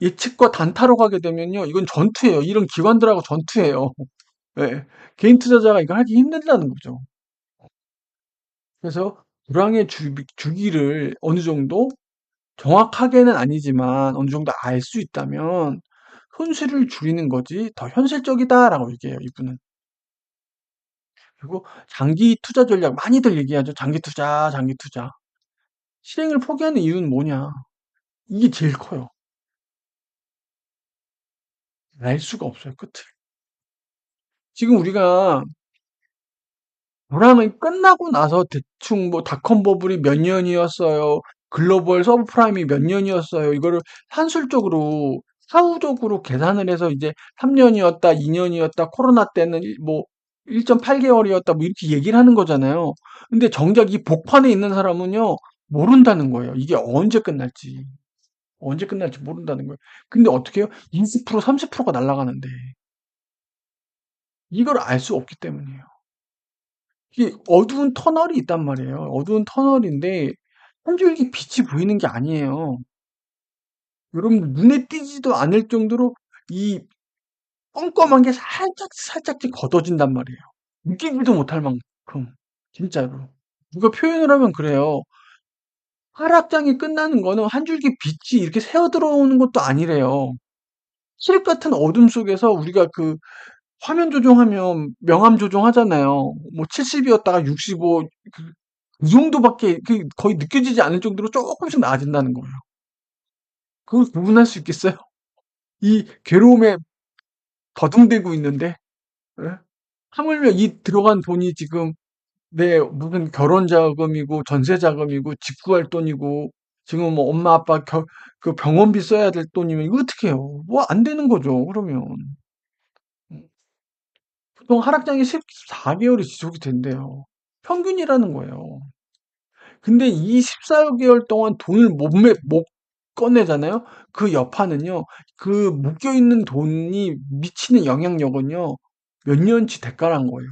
예측과 단타로 가게 되면요. 이건 전투예요. 이런 기관들하고 전투예요. 예. 개인 투자자가 이거 하기 힘들다는 거죠. 그래서 불황의 주기를 어느 정도 정확하게는 아니지만 어느 정도 알 수 있다면 손실을 줄이는 거지 더 현실적이다라고 얘기해요, 이분은. 그리고 장기 투자 전략 많이들 얘기하죠. 장기 투자, 장기 투자. 실행을 포기하는 이유는 뭐냐? 이게 제일 커요. 알 수가 없어요, 끝을. 지금 우리가 불황이 끝나고 나서 대충 뭐 닷컴 버블이 몇 년이었어요. 글로벌 서브프라임이 몇 년이었어요. 이거를 산술적으로 사후적으로 계산을 해서 이제 3년이었다, 2년이었다, 코로나 때는 뭐 1.8개월이었다, 뭐 이렇게 얘기를 하는 거잖아요. 근데 정작 이 복판에 있는 사람은요, 모른다는 거예요. 이게 언제 끝날지. 언제 끝날지 모른다는 거예요. 근데 어떻게 해요? 20%, 30%가 날아가는데. 이걸 알 수 없기 때문이에요. 이게 어두운 터널이 있단 말이에요. 어두운 터널인데 한 줄기 빛이 보이는 게 아니에요. 여러분 눈에 띄지도 않을 정도로 이 껌껌한 게 살짝 살짝씩 걷어진단 말이에요. 느끼지도 못할 만큼 진짜로. 누가 표현을 하면 그래요. 하락장이 끝나는 거는 한 줄기 빛이 이렇게 새어 들어오는 것도 아니래요. 칠흑 같은 어둠 속에서 우리가 그 화면 조정하면 명암 조정하잖아요. 뭐 70이었다가 65, 그 정도밖에 거의 느껴지지 않을 정도로 조금씩 나아진다는 거예요. 그걸 구분할 수 있겠어요? 이 괴로움에 더듬대고 있는데, 예? 하물며 이 들어간 돈이 지금 내 무슨 결혼 자금이고 전세 자금이고 집 구할 돈이고 지금 뭐 엄마 아빠 그 병원비 써야 될 돈이면 이거 어떻게 해요? 뭐 안 되는 거죠, 그러면. 보통 하락장이 14개월이 지속이 된대요. 평균이라는 거예요. 근데 이 14개월 동안 돈을 못 꺼내잖아요. 그 여파는요. 그 묶여 있는 돈이 미치는 영향력은요. 몇 년치 대가란 거예요.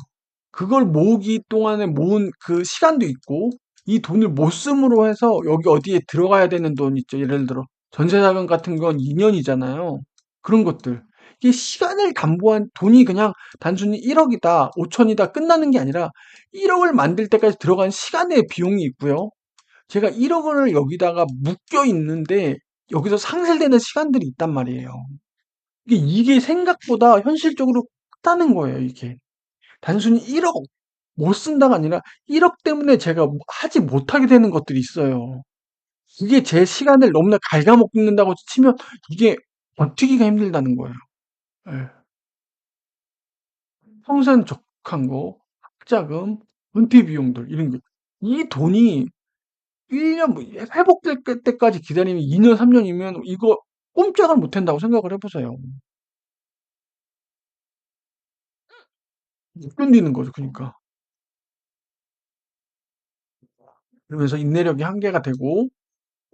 그걸 모으기 동안에 모은 그 시간도 있고 이 돈을 못 쓰므로 해서 여기 어디에 들어가야 되는 돈 있죠. 예를 들어 전세자금 같은 건 2년이잖아요. 그런 것들. 이게 시간을 담보한 돈이 그냥 단순히 1억이다, 5천이다 끝나는 게 아니라 1억을 만들 때까지 들어간 시간의 비용이 있고요. 제가 1억 원을 여기다가 묶여 있는데 여기서 상실되는 시간들이 있단 말이에요. 이게 생각보다 현실적으로 크다는 거예요, 이게. 단순히 1억 못 쓴다가 아니라 1억 때문에 제가 하지 못하게 되는 것들이 있어요. 이게 제 시간을 너무나 갉아먹는다고 치면 이게 버티기가 힘들다는 거예요. 예. 평생 적한 거, 학자금, 은퇴 비용들 이런 게 이 돈이 1년 뭐 회복될 때까지 기다리면 2년, 3년이면 이거 꼼짝을 못 한다고 생각을 해 보세요. 못 견디는 거죠, 그니까. 그러면서 인내력이 한계가 되고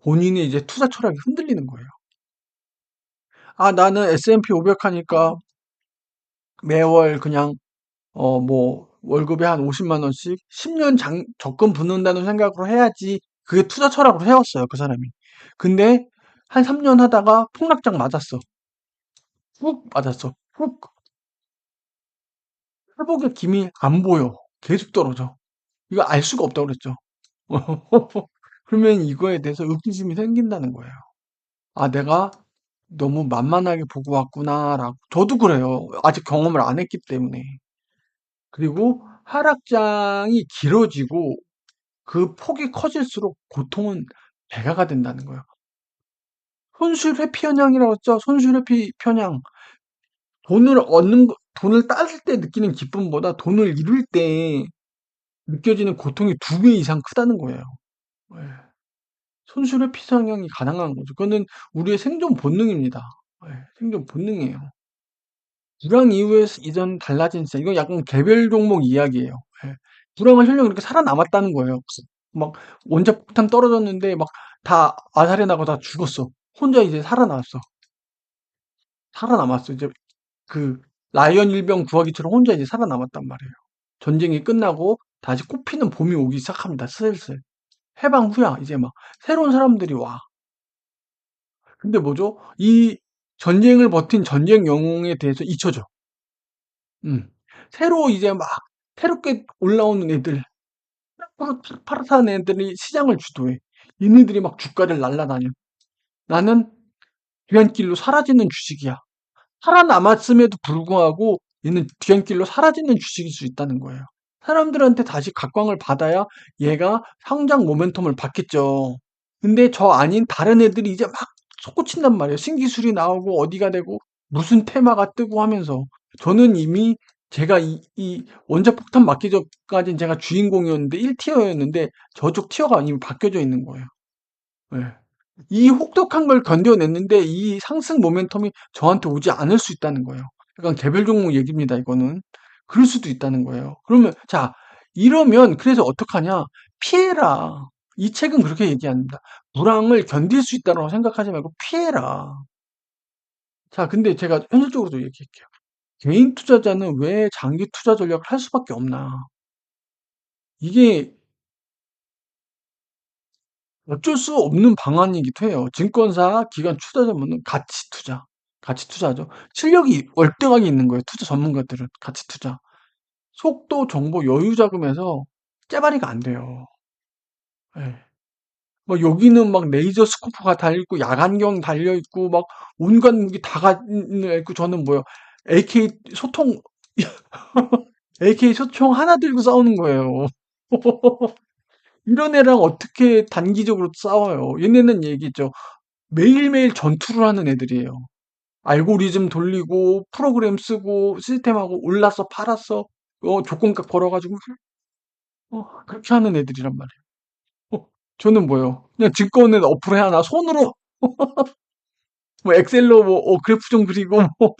본인의 이제 투자 철학이 흔들리는 거예요. '아 나는 S&P 500 하니까 매월 그냥 뭐 월급에 한 50만 원씩 10년 적금 붓는다는 생각으로 해야지.' 그게 투자 철학으로 해 왔어요, 그 사람이. 근데 한 3년 하다가 폭락장 맞았어. 훅 맞았어. 훅. 회복의 기미 안 보여. 계속 떨어져. 이거 알 수가 없다고 그랬죠. 그러면 이거에 대해서 의구심이 생긴다는 거예요. '아 내가 너무 만만하게 보고 왔구나라고 저도 그래요. 아직 경험을 안 했기 때문에. 그리고 하락장이 길어지고 그 폭이 커질수록 고통은 배가가 된다는 거예요. 손실회피 현상이라고 했죠. 손실회피 현상. 돈을 따을 때 느끼는 기쁨보다 돈을 잃을 때 느껴지는 고통이 2배 이상 크다는 거예요. 예. 손실회피 성향이 가능한 거죠. 그거는 우리의 생존 본능입니다. 예. 생존 본능이에요. 불황 이후에 이전 달라진 시장. 이건 약간 개별 종목 이야기예요. 예. 불황을 하려고 이렇게 살아남았다는 거예요. 막 원자폭탄 떨어졌는데 막 다 아사리 나고 다 죽었어. 혼자 이제 살아남았어. 살아남았어. 이제 그 라이언 일병 구하기처럼 혼자 이제 살아남았단 말이에요. 전쟁이 끝나고 다시 꽃피는 봄이 오기 시작합니다. 슬슬. 해방 후야 이제 막 새로운 사람들이 와. 근데 뭐죠? 이 전쟁을 버틴 전쟁 영웅에 대해서 잊혀져. 음. 새로 이제 막 새롭게 올라오는 애들, 파릇파릇한 애들이 시장을 주도해. 얘네들이 막 주가를 날라다녀. 나는 뒤안길로 사라지는 주식이야. 살아남았음에도 불구하고 얘는 뒤안길로 사라지는 주식일 수 있다는 거예요. 사람들한테 다시 각광을 받아야 얘가 상장 모멘텀을 받겠죠. 근데 저 아닌 다른 애들이 이제 막 솟구친단 말이에요. 신기술이 나오고 어디가 되고 무슨 테마가 뜨고 하면서 저는 이미 제가 이 원자폭탄 맞기 전까지는 제가 주인공이었는데 1티어였는데 저쪽 티어가 이미 바뀌어져 있는 거예요. 예. 이 혹독한 걸 견뎌냈는데 이 상승 모멘텀이 저한테 오지 않을 수 있다는 거예요. 약간 개별 종목 얘기입니다, 이거는. 그럴 수도 있다는 거예요. 그러면, 자, 이러면, 그래서 어떡하냐? 피해라. 이 책은 그렇게 얘기합니다. 불황을 견딜 수 있다고 생각하지 말고 피해라. 자, 근데 제가 현실적으로도 얘기할게요. 개인 투자자는 왜 장기 투자 전략을 할 수밖에 없나? 이게 어쩔 수 없는 방안이기도 해요. 증권사, 기관 투자자분은 가치 투자, 가치 투자죠. 실력이 월등하게 있는 거예요. 투자 전문가들은 가치 투자. 속도, 정보, 여유 자금에서 째바리가 안 돼요. 예. 뭐 여기는 막 레이저 스코프가 달려있고 야간경 달려있고 막 온갖 무기 다 있고 저는 뭐요? AK 소총 AK 소총 하나 들고 싸우는 거예요. 이런 애랑 어떻게 단기적으로 싸워요? 얘네는 얘기죠. 매일매일 전투를 하는 애들이에요. 알고리즘 돌리고 프로그램 쓰고 시스템하고 올랐어 팔았어 조건값 걸어가지고 그렇게 하는 애들이란 말이에요. 저는 뭐요? 그냥 증권을 어플에 하나 손으로 뭐 엑셀로 뭐 그래프 좀 그리고 뭐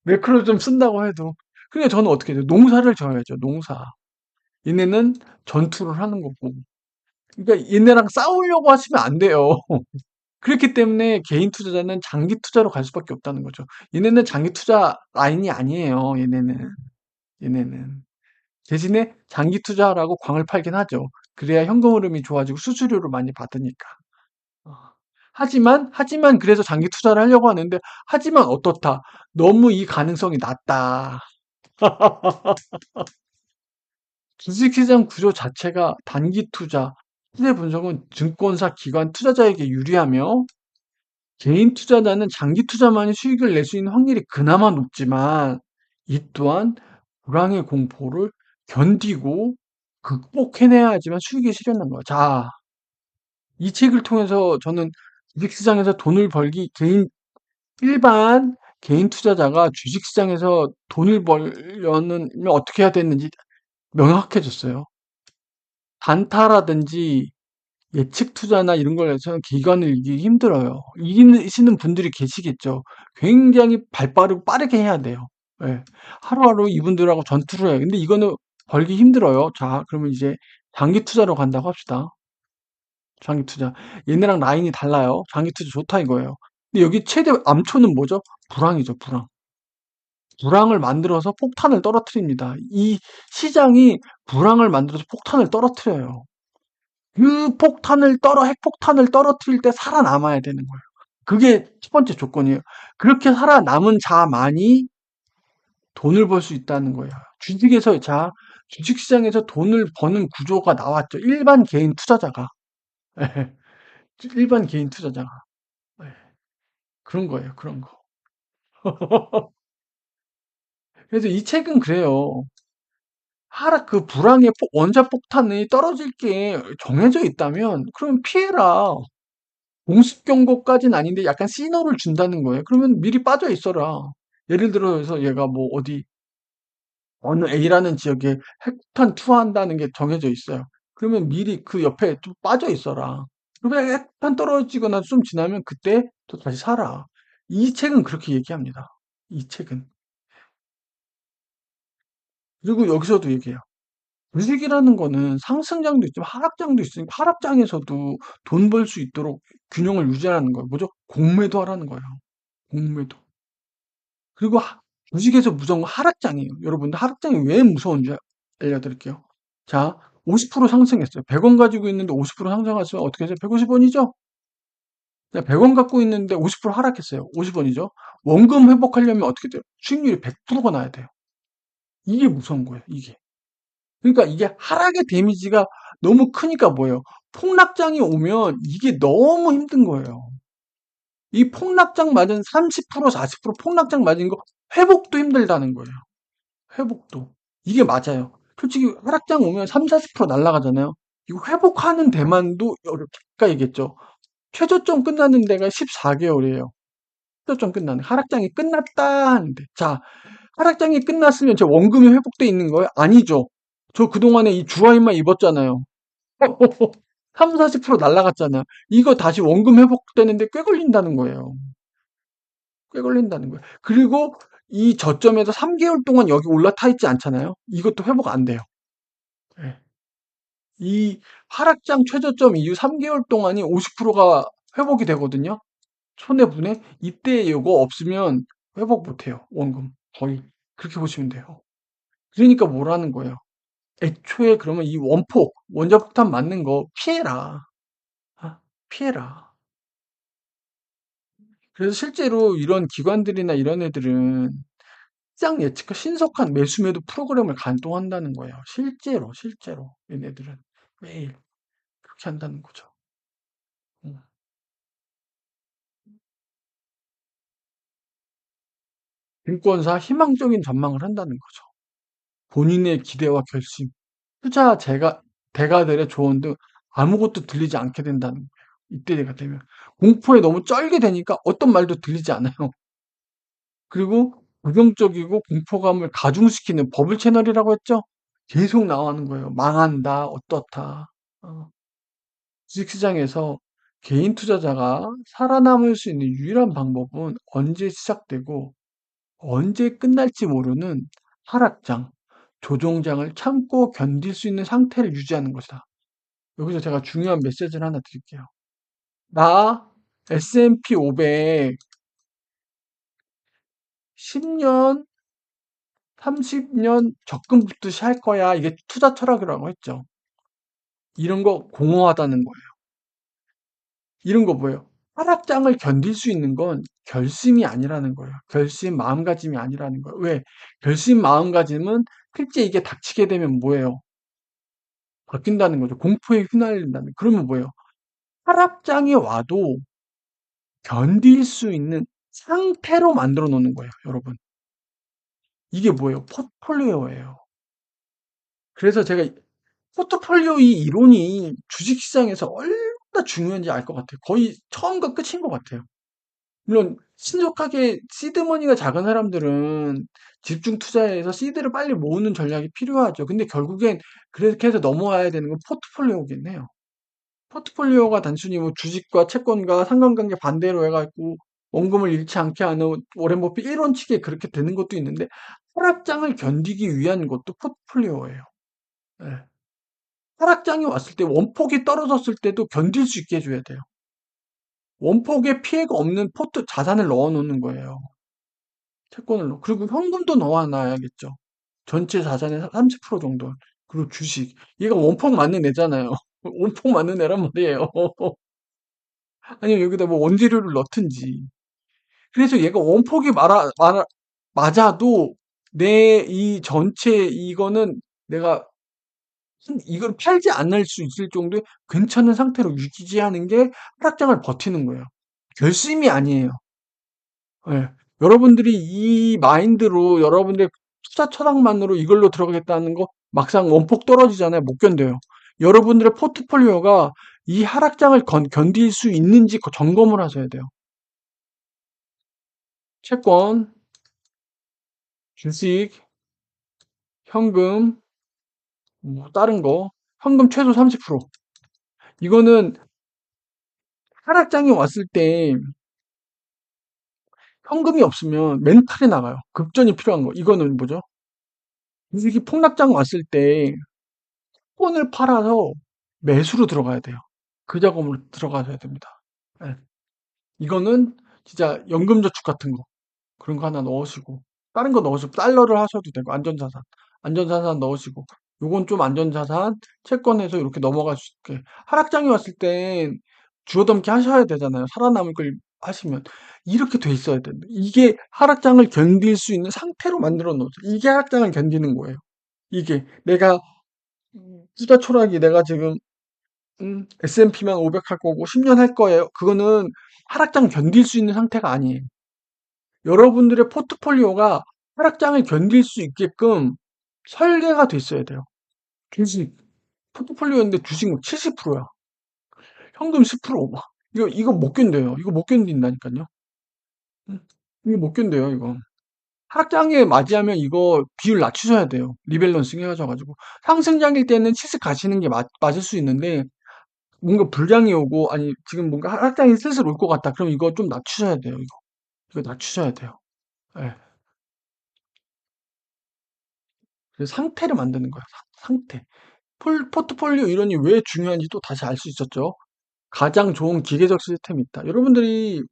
매크로 좀 쓴다고 해도 그냥 저는 어떻게 해요? 농사를 져야죠. 농사. 얘네는 전투를 하는 거고. 그러니까 얘네랑 싸우려고 하시면 안 돼요. 그렇기 때문에 개인 투자자는 장기 투자로 갈 수밖에 없다는 거죠. 얘네는 장기 투자 라인이 아니에요. 얘네는. 대신에 장기 투자라고 광을 팔긴 하죠. 그래야 현금 흐름이 좋아지고 수수료를 많이 받으니까. 어. 하지만 그래서 장기 투자를 하려고 하는데, 하지만 어떻다. 너무 이 가능성이 낮다. 주식시장 구조 자체가 단기 투자, 시세 분석은 증권사, 기관, 투자자에게 유리하며 개인 투자자는 장기 투자만이 수익을 낼 수 있는 확률이 그나마 높지만 이 또한 불황의 공포를 견디고 극복해내야 하지만 수익이 실현한 거야. 자, 이 책을 통해서 저는 주식시장에서 돈을 벌기 일반 개인 투자자가 주식시장에서 돈을 벌려면 어떻게 해야 되는지 명확해졌어요. 단타라든지 예측 투자나 이런 걸 해서는 기관을 이기기 힘들어요. 이기시는 분들이 계시겠죠. 굉장히 발빠르고 빠르게 해야 돼요. 예. 하루하루 이분들하고 전투를 해요. 근데 이거는 벌기 힘들어요. 자, 그러면 이제 장기 투자로 간다고 합시다. 장기 투자. 얘네랑 라인이 달라요. 장기 투자 좋다 이거예요. 근데 여기 최대 암초는 뭐죠? 불황이죠, 불황. 불황을 만들어서 폭탄을 떨어뜨립니다. 이 시장이 불황을 만들어서 폭탄을 떨어뜨려요. 그 핵폭탄을 떨어뜨릴 때 살아남아야 되는 거예요. 그게 첫 번째 조건이에요. 그렇게 살아남은 자만이 돈을 벌 수 있다는 거예요. 주식시장에서 돈을 버는 구조가 나왔죠. 일반 개인 투자자가. 일반 개인 투자자가. 예. 그런 거예요, 그런 거. 그래서 이 책은 그래요. 불황의 원자폭탄이 떨어질 게 정해져 있다면, 그럼 피해라. 공습 경보까지는 아닌데 약간 시그널을 준다는 거예요. 그러면 미리 빠져 있어라. 예를 들어서 얘가 뭐 어느 A라는 지역에 핵폭탄 투하한다는 게 정해져 있어요. 그러면 미리 그 옆에 좀 빠져 있어라. 그러면 핵폭탄 떨어지거나 좀 지나면 그때 또 다시 살아. 이 책은 그렇게 얘기합니다. 이 책은. 그리고 여기서도 얘기해요. 주식이라는 거는 상승장도 있지만 하락장도 있으니까 하락장에서도 돈 벌 수 있도록 균형을 유지하라는 거예요. 뭐죠? 공매도 하라는 거예요. 공매도. 그리고 주식에서 무서운 건 하락장이에요. 여러분들 하락장이 왜 무서운지 알려드릴게요. 자, 50% 상승했어요. 100원 가지고 있는데 50% 상승했으면 어떻게 하죠? 150원이죠? 100원 갖고 있는데 50% 하락했어요. 50원이죠? 원금 회복하려면 어떻게 돼요? 수익률이 100%가 나야 돼요. 이게 무서운 거예요, 이게. 그러니까 이게 하락의 데미지가 너무 크니까 뭐예요? 폭락장이 오면 이게 너무 힘든 거예요. 이 폭락장 맞은 30%, 40% 폭락장 맞은 거 회복도 힘들다는 거예요. 회복도. 이게 맞아요. 솔직히 하락장 오면 3, 40% 날아가잖아요. 이거 회복하는 데만도 아까 얘기했죠. 최저점 끝나는 데가 14개월이에요. 최저점 끝나는. 하락장이 끝났다 하는데. 자, 하락장이 끝났으면 제 원금이 회복돼 있는 거예요? 아니죠. 저 그동안에 이 주화임만 입었잖아요. 3, 40% 날아갔잖아요. 이거 다시 원금 회복되는데 꽤 걸린다는 거예요. 꽤 걸린다는 거예요. 그리고 이 저점에서 3개월 동안 여기 올라타 있지 않잖아요. 이것도 회복 안 돼요. 예. 이 하락장 최저점 이후 3개월 동안이 50%가 회복이 되거든요. 손해분해. 이때 이거 없으면 회복 못 해요. 원금. 거의. 그렇게 보시면 돼요. 그러니까 뭐라는 거예요. 애초에 그러면 이 원자폭탄 맞는 거 피해라. 아, 피해라. 그래서 실제로 이런 기관들이나 이런 애들은 시장 예측과 신속한 매수 매도 프로그램을 간동한다는 거예요. 실제로 얘네들은 매일 그렇게 한다는 거죠. 음. 증권사 희망적인 전망을 한다는 거죠. 본인의 기대와 결심, 대가들의 조언도 아무것도 들리지 않게 된다는 거예요. 이때가 되면 공포에 너무 쩔게 되니까 어떤 말도 들리지 않아요. 그리고 부정적이고 공포감을 가중시키는 버블 채널이라고 했죠? 계속 나오는 거예요. 망한다, 어떻다. 어. 주식시장에서 개인 투자자가 살아남을 수 있는 유일한 방법은 언제 시작되고 언제 끝날지 모르는 하락장, 조종장을 참고 견딜 수 있는 상태를 유지하는 것이다. 여기서 제가 중요한 메시지를 하나 드릴게요. 나 S&P 500 10년, 30년 적금 붙듯이 할 거야. 이게 투자 철학이라고 했죠. 이런 거 공허하다는 거예요. 이런 거 뭐예요? 하락장을 견딜 수 있는 건 결심이 아니라는 거예요. 마음가짐이 아니라는 거예요. 왜? 마음가짐은 실제 이게 닥치게 되면 뭐예요? 바뀐다는 거죠. 공포에 휘날린다는. 그러면 뭐예요? 하락장이 와도 견딜 수 있는 상태로 만들어 놓는 거예요, 여러분. 이게 뭐예요? 포트폴리오예요. 그래서 제가 포트폴리오 이 이론이 주식시장에서 얼마나 중요한지 알 것 같아요. 거의 처음과 끝인 것 같아요. 물론 신속하게 시드머니가 작은 사람들은 집중 투자해서 시드를 빨리 모으는 전략이 필요하죠. 근데 결국엔 그렇게 해서 넘어와야 되는 건 포트폴리오긴 해요. 포트폴리오가 단순히 뭐 주식과 채권과 상관관계 반대로 해가지고 원금을 잃지 않게 하는 워렌 버핏 1원칙에 그렇게 되는 것도 있는데 하락장을 견디기 위한 것도 포트폴리오예요. 예. 하락장이 왔을 때 원폭이 떨어졌을 때도 견딜 수 있게 해줘야 돼요. 원폭에 피해가 없는 자산을 넣어 놓는 거예요. 채권을 그리고 현금도 넣어 놔야겠죠. 전체 자산의 30% 정도. 그리고 주식. 얘가 원폭 맞는 애잖아요. 원폭 맞는 애란 말이에요. 아니면 여기다 뭐 원재료를 넣든지. 그래서 얘가 원폭이 맞아도 내 이 전체 이거는 내가 이걸 팔지 않을 수 있을 정도의 괜찮은 상태로 유지하는 게 하락장을 버티는 거예요. 결심이 아니에요. 예. 여러분들이 이 마인드로 여러분들의 투자 철학만으로 이걸로 들어가겠다는 거 막상 원폭 떨어지잖아요. 못 견뎌요. 여러분들의 포트폴리오가 이 하락장을 견딜 수 있는지 점검을 하셔야 돼요. 채권, 주식, 현금, 뭐 다른 거, 현금 최소 30%. 이거는 하락장이 왔을 때 현금이 없으면 멘탈이 나가요. 급전이 필요한 거. 이거는 뭐죠? 주식이 폭락장 왔을 때 채권을 팔아서 매수로 들어가야 돼요. 그 작업으로 들어가셔야 됩니다. 예. 이거는 진짜 연금저축 같은 거 그런 거 하나 넣으시고 다른 거 넣으시고 달러를 하셔도 되고 안전자산 넣으시고 요건 좀 안전자산 채권에서 이렇게 넘어갈 수 있게 하락장이 왔을 땐 주워담기 하셔야 되잖아요. 살아남을 걸 하시면 이렇게 돼 있어야 된다. 이게 하락장을 견딜 수 있는 상태로 만들어 놓죠. 이게 하락장을 견디는 거예요. 이게 내가 투자 초락이 내가 지금 S&P만 500 할 거고 10년 할 거예요. 그거는 하락장 견딜 수 있는 상태가 아니에요. 여러분들의 포트폴리오가 하락장을 견딜 수 있게끔 설계가 돼 있어야 돼요. 주식 포트폴리오인데 주식 뭐 70%야. 현금 10%. 막 이거 못 견뎌요. 이거 못 견딘다니까요. 음, 이거 못 견뎌요. 이거. 하락장에 맞이하면 이거 비율 낮추셔야 돼요. 리밸런싱 해가지고 상승장일 때는 치스 가시는 게 맞을 수 있는데 뭔가 불량이 오고 아니 지금 뭔가 하락장이 슬슬 올 것 같다. 그럼 이거 좀 낮추셔야 돼요. 이거 낮추셔야 돼요. 예. 그래서 상태를 만드는 거예요. 상태. 포트폴리오 이론이 왜 중요한지 또 다시 알 수 있었죠. 가장 좋은 기계적 시스템이 있다. 여러분들이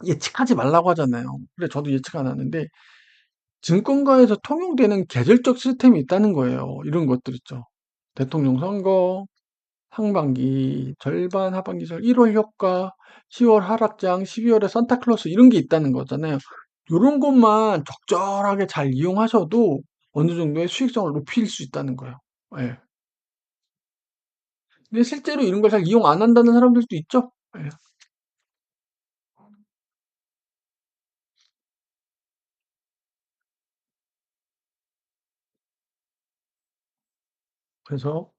예측하지 말라고 하잖아요. 그래 저도 예측 안 하는데 증권가에서 통용되는 계절적 시스템이 있다는 거예요. 이런 것들 있죠. 대통령 선거, 상반기 절반, 하반기 절 1월 효과, 10월 하락장, 12월에 산타클로스 이런 게 있다는 거잖아요. 요런 것만 적절하게 잘 이용하셔도 어느 정도의 수익성을 높일 수 있다는 거예요. 예. 근데 실제로 이런 걸 잘 이용 안 한다는 사람들도 있죠. 예. 그래서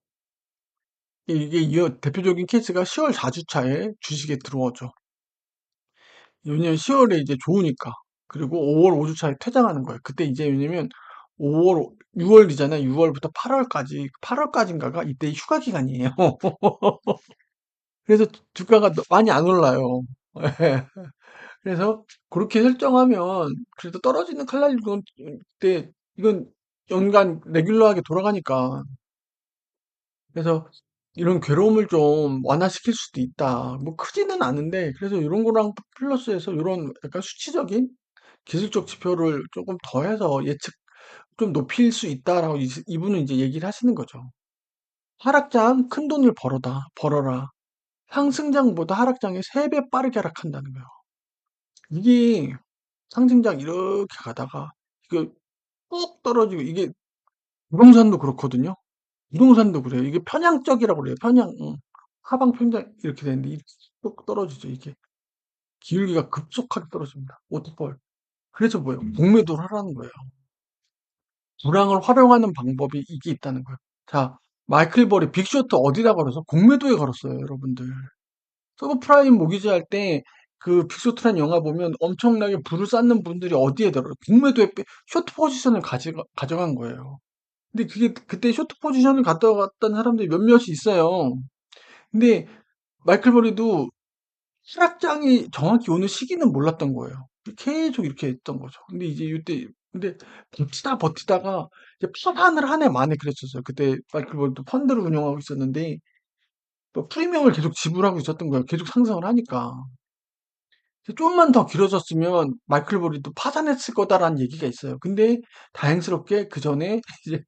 이게 대표적인 케이스가 10월 4주차에 주식에 들어오죠. 왜냐면 10월에 이제 좋으니까. 그리고 5월 5주차에 퇴장하는 거예요. 그때 이제 왜냐면 5월, 6월이잖아요. 6월부터 8월까지, 8월까지인가가 이때 휴가 기간이에요. 그래서 주가가 많이 안 올라요. 예. 그래서 그렇게 설정하면 그래도 떨어지는 칼날 이건 때 이건 연간 레귤러하게 돌아가니까 그래서 이런 괴로움을 좀 완화시킬 수도 있다. 뭐 크지는 않은데 그래서 이런 거랑 플러스해서 이런 약간 수치적인 기술적 지표를 조금 더해서 예측 좀 높일 수 있다라고 이분은 이제 얘기를 하시는 거죠. 하락장 큰 돈을 벌어라. 상승장보다 하락장이 3배 빠르게 하락한다는 거예요. 이게 상승장 이렇게 가다가 이거 꾹 떨어지고 이게 부동산도 그렇거든요. 부동산도 그래요. 이게 편향적이라고 그래요. 편향. 하방 편향 이렇게 되는데 이렇게 뚝 떨어지죠. 이게 기울기가 급속하게 떨어집니다. 워터펄. 그래서 뭐예요? 공매도를 하라는 거예요. 불황을 활용하는 방법이 이게 있다는 거예요. 자, 마이클 버리 빅쇼트 어디다 걸어서 공매도에 걸었어요, 여러분들. 서브프라임 모기지 할 때 그 빅쇼트란 영화 보면 엄청나게 부를 쌓는 분들이 어디에 들어요? 공매도에 쇼트 포지션을 가져간 거예요. 근데 그게 그때 쇼트 포지션을 가져갔던 사람들이 몇몇이 있어요. 근데 마이클 버리도 수락장이 정확히 오는 시기는 몰랐던 거예요. 계속 이렇게 했던 거죠. 근데 이제 이때 근데 버티다가 이제 파산을 한 해 만에 그랬었어요. 그때 마이클 버리도 펀드를 운영하고 있었는데 또 프리미엄을 계속 지불하고 있었던 거예요. 계속 상승을 하니까. 좀만 더 길어졌으면 마이클 버리도 파산했을 거다라는 얘기가 있어요. 근데 다행스럽게 그 전에 이제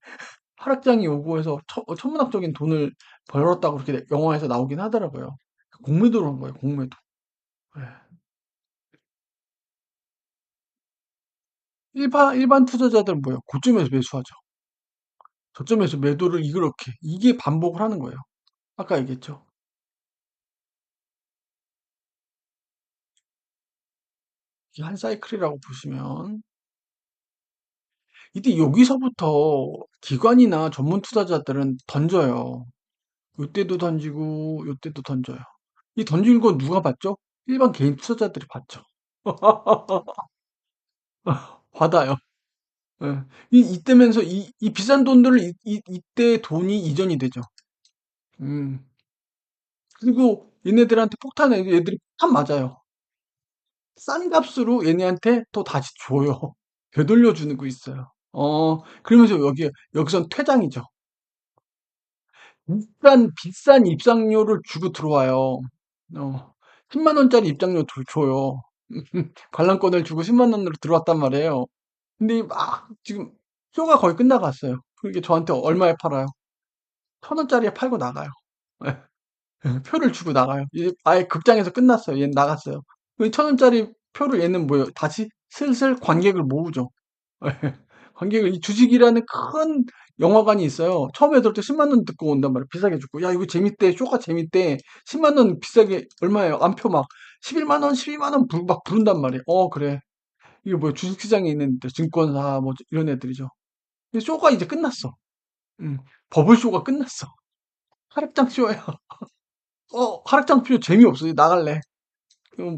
하락장이 오고 해서 천문학적인 돈을 벌었다고 그렇게 영화에서 나오긴 하더라고요. 공매도를 한 거예요, 공매도. 예. 일반 투자자들은 뭐예요? 고점에서 매수하죠. 저점에서 매도를 이게 반복을 하는 거예요. 아까 얘기했죠. 이게 한 사이클이라고 보시면 이때 여기서부터 기관이나 전문 투자자들은 던져요. 요때도 던지고 요때도 던져요. 이 던진 거 누가 받죠? 일반 개인 투자자들이 받죠. 받아요. 예. 이때면서 이 비싼 돈들을 이때 돈이 이전이 되죠. 음. 그리고 얘네들한테 얘들이 폭탄 맞아요. 싼 값으로 얘네한테 또 다시 줘요. 되돌려 주는 거 있어요. 그러면서 여기선 퇴장이죠. 비싼 입장료를 주고 들어와요. 어, 10만 원짜리 입장료 줘요. 관람권을 주고 10만 원으로 들어왔단 말이에요. 근데 막 지금 쇼가 거의 끝나갔어요. 그게 저한테 얼마에 팔아요? 1,000원짜리에 팔고 나가요. 예, 표를 주고 나가요. 이제 아예 극장에서 끝났어요. 얘는 나갔어요. 1,000원짜리 표를 얘는 뭐예요? 다시 슬슬 관객을 모으죠. 예. 관객을 이 주식이라는 큰 영화관이 있어요. 처음에 들을 때 10만 원 듣고 온단 말이에요. 비싸게 주고. 야, 이거 재밌대. 쇼가 재밌대. 10만 원 비싸게 얼마예요? 안표 막 11만 원, 12만 원 막 부른단 말이에요. 그래. 이게 뭐야? 주식시장에 있는 증권사 뭐 이런 애들이죠. 근데 쇼가 이제 끝났어. 음. 버블 쇼가 끝났어. 하락장 쇼야. 하락장 쇼 재미없어. 나갈래.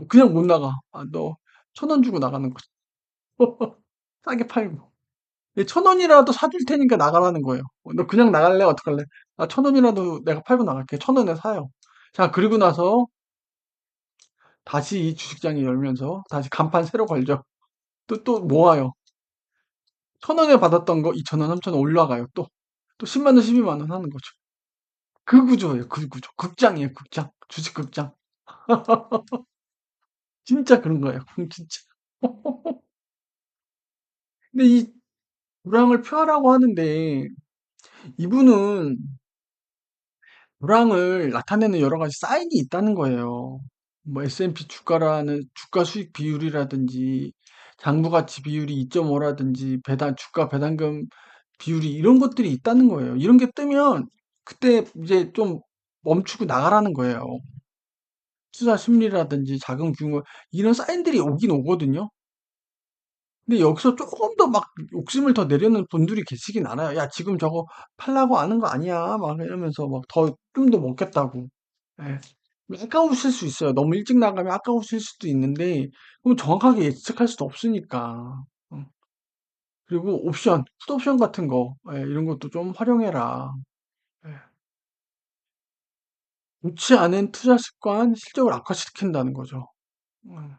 그냥 못 나가. 너 1,000원 주고 나가는 거지. 싸게 팔고. 1,000원이라도 사줄 테니까 나가라는 거예요. 너 그냥 나갈래? 어떡할래? 1,000원이라도 내가 팔고 나갈게. 1,000원에 사요. 자, 그리고 나서 다시 이 주식장이 열면서 다시 간판 새로 걸죠. 또 모아요. 1,000원에 받았던 거 2,000원, 3,000원 올라가요. 또 10만 원, 12만 원 하는 거죠. 그 구조예요. 그 구조. 극장이에요. 극장. 주식 극장. 진짜 그런 거예요. 진짜. 근데 이 불황을 표하라고 하는데 이분은 불황을 나타내는 여러 가지 사인이 있다는 거예요. 뭐 S&P 주가라는 주가 수익 비율이라든지 장부 가치 비율이 2.5라든지 주가 배당금 비율이 이런 것들이 있다는 거예요. 이런 게 뜨면 그때 이제 좀 멈추고 나가라는 거예요. 투자 심리라든지 자금 규모 이런 사인들이 오긴 오거든요. 근데 여기서 조금 더 막 욕심을 더 내려는 분들이 계시긴 않아요. 야, 지금 저거 팔라고 하는 거 아니야? 막 이러면서 막 좀 더 먹겠다고. 예. 아까우실 수 있어요. 너무 일찍 나가면 아까우실 수도 있는데, 그럼 정확하게 예측할 수도 없으니까. 어. 그리고 풋옵션 같은 거, 이런 것도 좀 활용해라. 예. 좋지 않은 투자 습관 실적을 악화시킨다는 거죠. 음.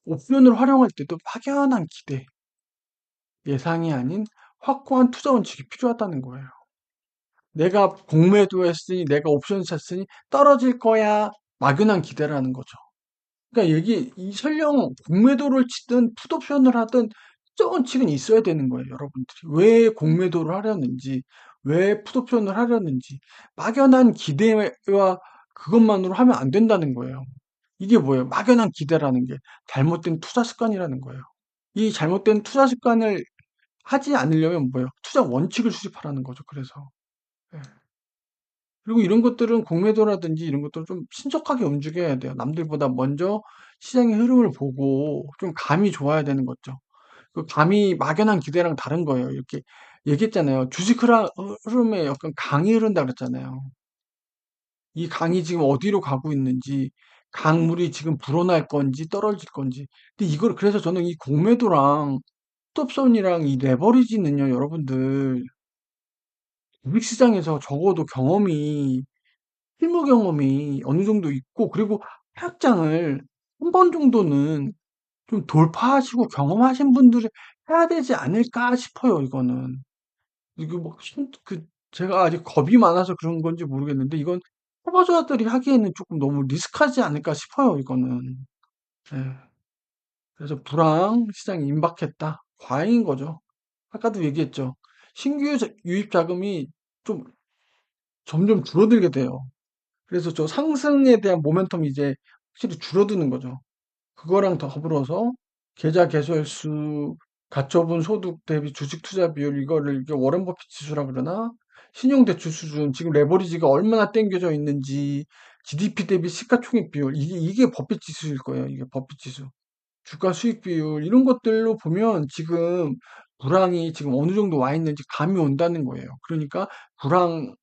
옵션을 활용할 때도 막연한 기대, 예상이 아닌 확고한 투자 원칙이 필요하다는 거예요. 내가 공매도했으니, 내가 옵션 샀으니 떨어질 거야. 막연한 기대라는 거죠. 그러니까 이 설령 공매도를 치든 풋옵션을 하든 투자 원칙은 있어야 되는 거예요, 여러분들이. 왜 공매도를 하려는지, 왜 풋옵션을 하려는지 막연한 기대와 그것만으로 하면 안 된다는 거예요. 이게 뭐예요? 막연한 기대라는 게 잘못된 투자 습관이라는 거예요. 이 잘못된 투자 습관을 하지 않으려면 뭐예요? 투자 원칙을 수립하라는 거죠. 그래서. 예. 그리고 이런 것들은 공매도라든지 이런 것들은 좀 신속하게 움직여야 돼요. 남들보다 먼저 시장의 흐름을 보고 좀 감이 좋아야 되는 거죠. 그 감이 막연한 기대랑 다른 거예요. 이렇게 얘기했잖아요. 흐름에 약간 강이 흐른다 그랬잖아요. 이 강이 지금 어디로 가고 있는지, 강물이 지금 불어날 건지 떨어질 건지. 근데 그래서 저는 이 공매도랑 스톱선이랑 이 레버리지는요, 여러분들, 주식시장에서 적어도 실무 경험이 어느 정도 있고, 그리고 하락장을 한 번 정도는 좀 돌파하시고 경험하신 분들이 해야 되지 않을까 싶어요, 이거는. 이거 뭐, 제가 아직 겁이 많아서 그런 건지 모르겠는데, 이건 초보자들이 하기에는 조금 너무 리스크하지 않을까 싶어요, 이거는. 예. 그래서 불황 시장이 임박했다. 과잉인 거죠. 아까도 얘기했죠. 신규 유입 자금이 좀 점점 줄어들게 돼요. 그래서 저 상승에 대한 모멘텀이 이제 확실히 줄어드는 거죠. 그거랑 더불어서 계좌 개설수, 가처분 소득 대비 주식 투자 비율 이거를 이게 워렌 버핏 지수라 그러나 신용 대출 수준 지금 레버리지가 얼마나 땡겨져 있는지 GDP 대비 시가총액 비율 이게 버핏 지수일 거예요. 이게 버핏 지수. 주가 수익 비율 이런 것들로 보면 지금 불황이 지금 어느 정도 와 있는지 감이 온다는 거예요. 그러니까 불황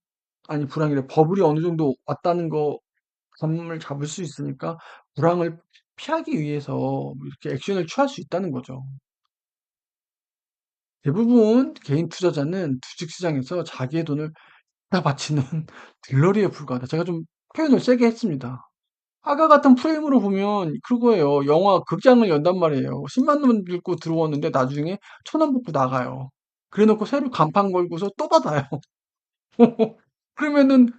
아니 불황이래 버블이 어느 정도 왔다는 거 감을 잡을 수 있으니까 불황을 피하기 위해서 이렇게 액션을 취할 수 있다는 거죠. 대부분 개인 투자자는 주식시장에서 자기의 돈을 다 바치는 들러리에 불과하다. 제가 좀 표현을 세게 했습니다. 아까 같은 프레임으로 보면 그거예요. 영화 극장을 연단 말이에요. 10만 원 들고 들어왔는데 나중에 1,000원 받고 나가요. 그래 놓고 새로 간판 걸고서 또 받아요. 그러면은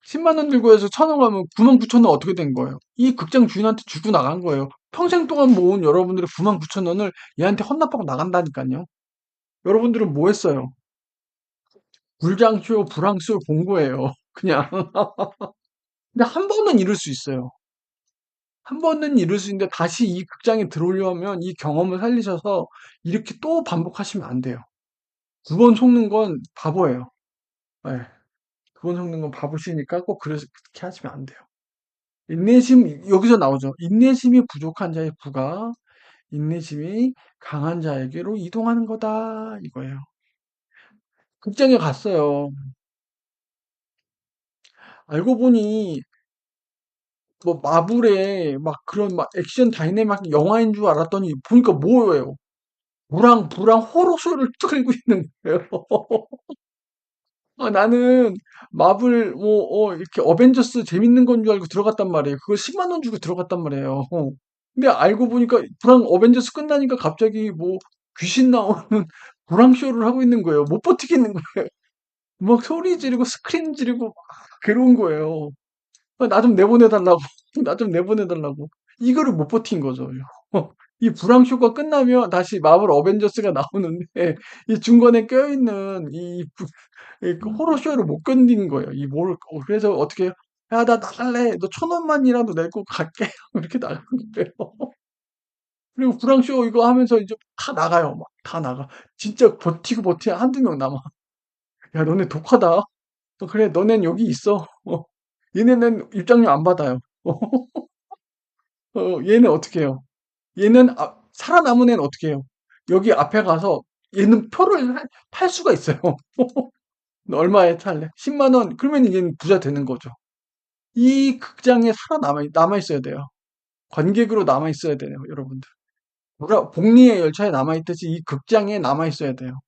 10만 원 들고 해서 1,000원 가면 9만 9천 원 어떻게 된 거예요? 이 극장 주인한테 주고 나간 거예요. 평생 동안 모은 여러분들의 9만 9천 원을 얘한테 헌납하고 나간다니까요. 여러분들은 뭐 했어요? 불장쇼, 불황쇼 본 거예요. 그냥. 근데 한 번은 이룰 수 있어요. 한 번은 이룰 수 있는데 다시 이 극장에 들어오려면 이 경험을 살리셔서 이렇게 또 반복하시면 안 돼요. 두 번 속는 건 바보예요. 네. 두 번 속는 건 바보시니까 꼭 그렇게 하시면 안 돼요. 인내심, 여기서 나오죠. 인내심이 부족한 자의 부가 인내심이 강한 자에게로 이동하는 거다. 이거예요. 극장에 갔어요. 알고 보니 뭐 마블의 막 그런 막 액션 다이내믹 영화인 줄 알았더니 보니까 뭐예요? 불황 호러쇼를 틀고 있는 거예요. 나는 마블 이렇게 어벤져스 재밌는 건 줄 알고 들어갔단 말이에요. 그거 10만 원 주고 들어갔단 말이에요. 근데 알고 보니까 불황 어벤져스 끝나니까 갑자기 뭐 귀신 나오는 불황 쇼를 하고 있는 거예요. 못 버티겠는 거예요. 막 소리 지르고 스크린 지르고 막 괴로운 거예요. 나 좀 내보내달라고. 나 좀 내보내달라고. 이거를 못 버틴 거죠. 이 불황쇼가 끝나면 다시 마블 어벤져스가 나오는데 이 중간에 껴있는 이 호러쇼를 못 견디는 거예요. 그래서 어떻게 해요? 야, 나 나갈래. 너 1,000원만이라도 내고 갈게. 이렇게 나가는 거예요. 그리고 불황쇼 이거 하면서 이제 다 나가요. 막 다 나가. 진짜 버티고 버티야 한두 명 남아. 야, 너네 독하다. 그래, 너넨 여기 있어. 얘네는 입장료 안 받아요. 얘는 어떻게 해요? 얘는 살아남은 애는 어떻게 해요? 여기 앞에 가서 얘는 표를 팔 수가 있어요. 너 얼마에 살래? 10만 원. 그러면 얘는 부자 되는 거죠. 이 극장에 남아 있어야 돼요. 관객으로 남아 있어야 돼요, 여러분들. 복리의 열차에 남아 있듯이 이 극장에 남아 있어야 돼요.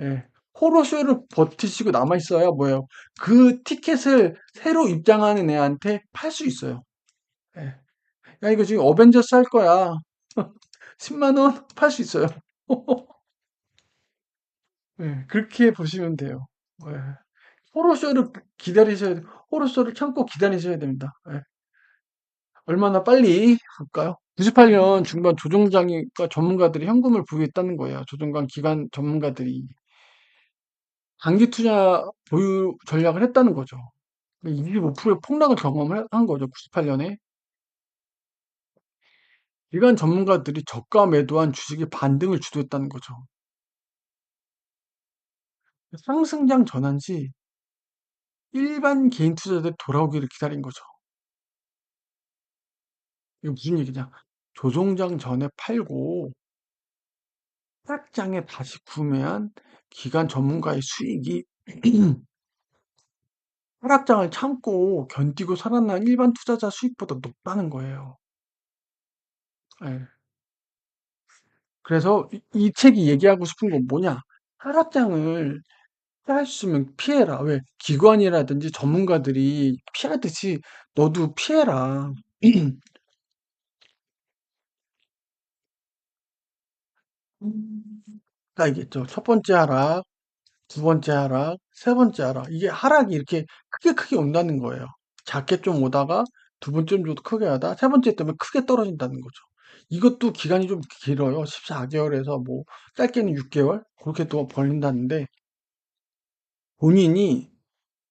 예. 호러쇼를 버티시고 남아 있어야 뭐예요? 그 티켓을 새로 입장하는 애한테 팔 수 있어요. 예. 야, 이거 지금 어벤져스 할 거야. 10만 원 팔 수 있어요. 예, 그렇게 보시면 돼요. 예. 호러쇼를 호러쇼를 참고 기다리셔야 됩니다. 예. 얼마나 빨리 볼까요? 98년 중반 조종장과 전문가들이 현금을 부여했다는 거예요. 조종관 기관 전문가들이 단기 투자 보유 전략을 했다는 거죠. 25%의 폭락을 경험을 한 거죠. 98년에 기관 전문가들이 저가 매도한 주식의 반등을 주도했다는 거죠. 상승장 전환 시 일반 개인 투자자들이 돌아오기를 기다린 거죠. 이게 무슨 얘기냐? 조종장 전에 팔고 하락장에 다시 구매한 기관 전문가의 수익이 하락장을 참고 견디고 살아난 일반 투자자 수익보다 높다는 거예요. 예. 그래서 이 책이 얘기하고 싶은 건 뭐냐? 하락장을 피할 수 있으면 피해라. 왜? 기관이라든지 전문가들이 피하듯이 너도 피해라. 딱 이겠죠. 첫 번째 하락, 두 번째 하락, 세 번째 하락. 이게 하락이 이렇게 크게 온다는 거예요. 작게 좀 오다가 두 번째 좀 크게 하다 세 번째 때문에 크게 떨어진다는 거죠. 이것도 기간이 좀 길어요. 14개월에서 뭐 짧게는 6개월 그렇게 또 벌린다는데 본인이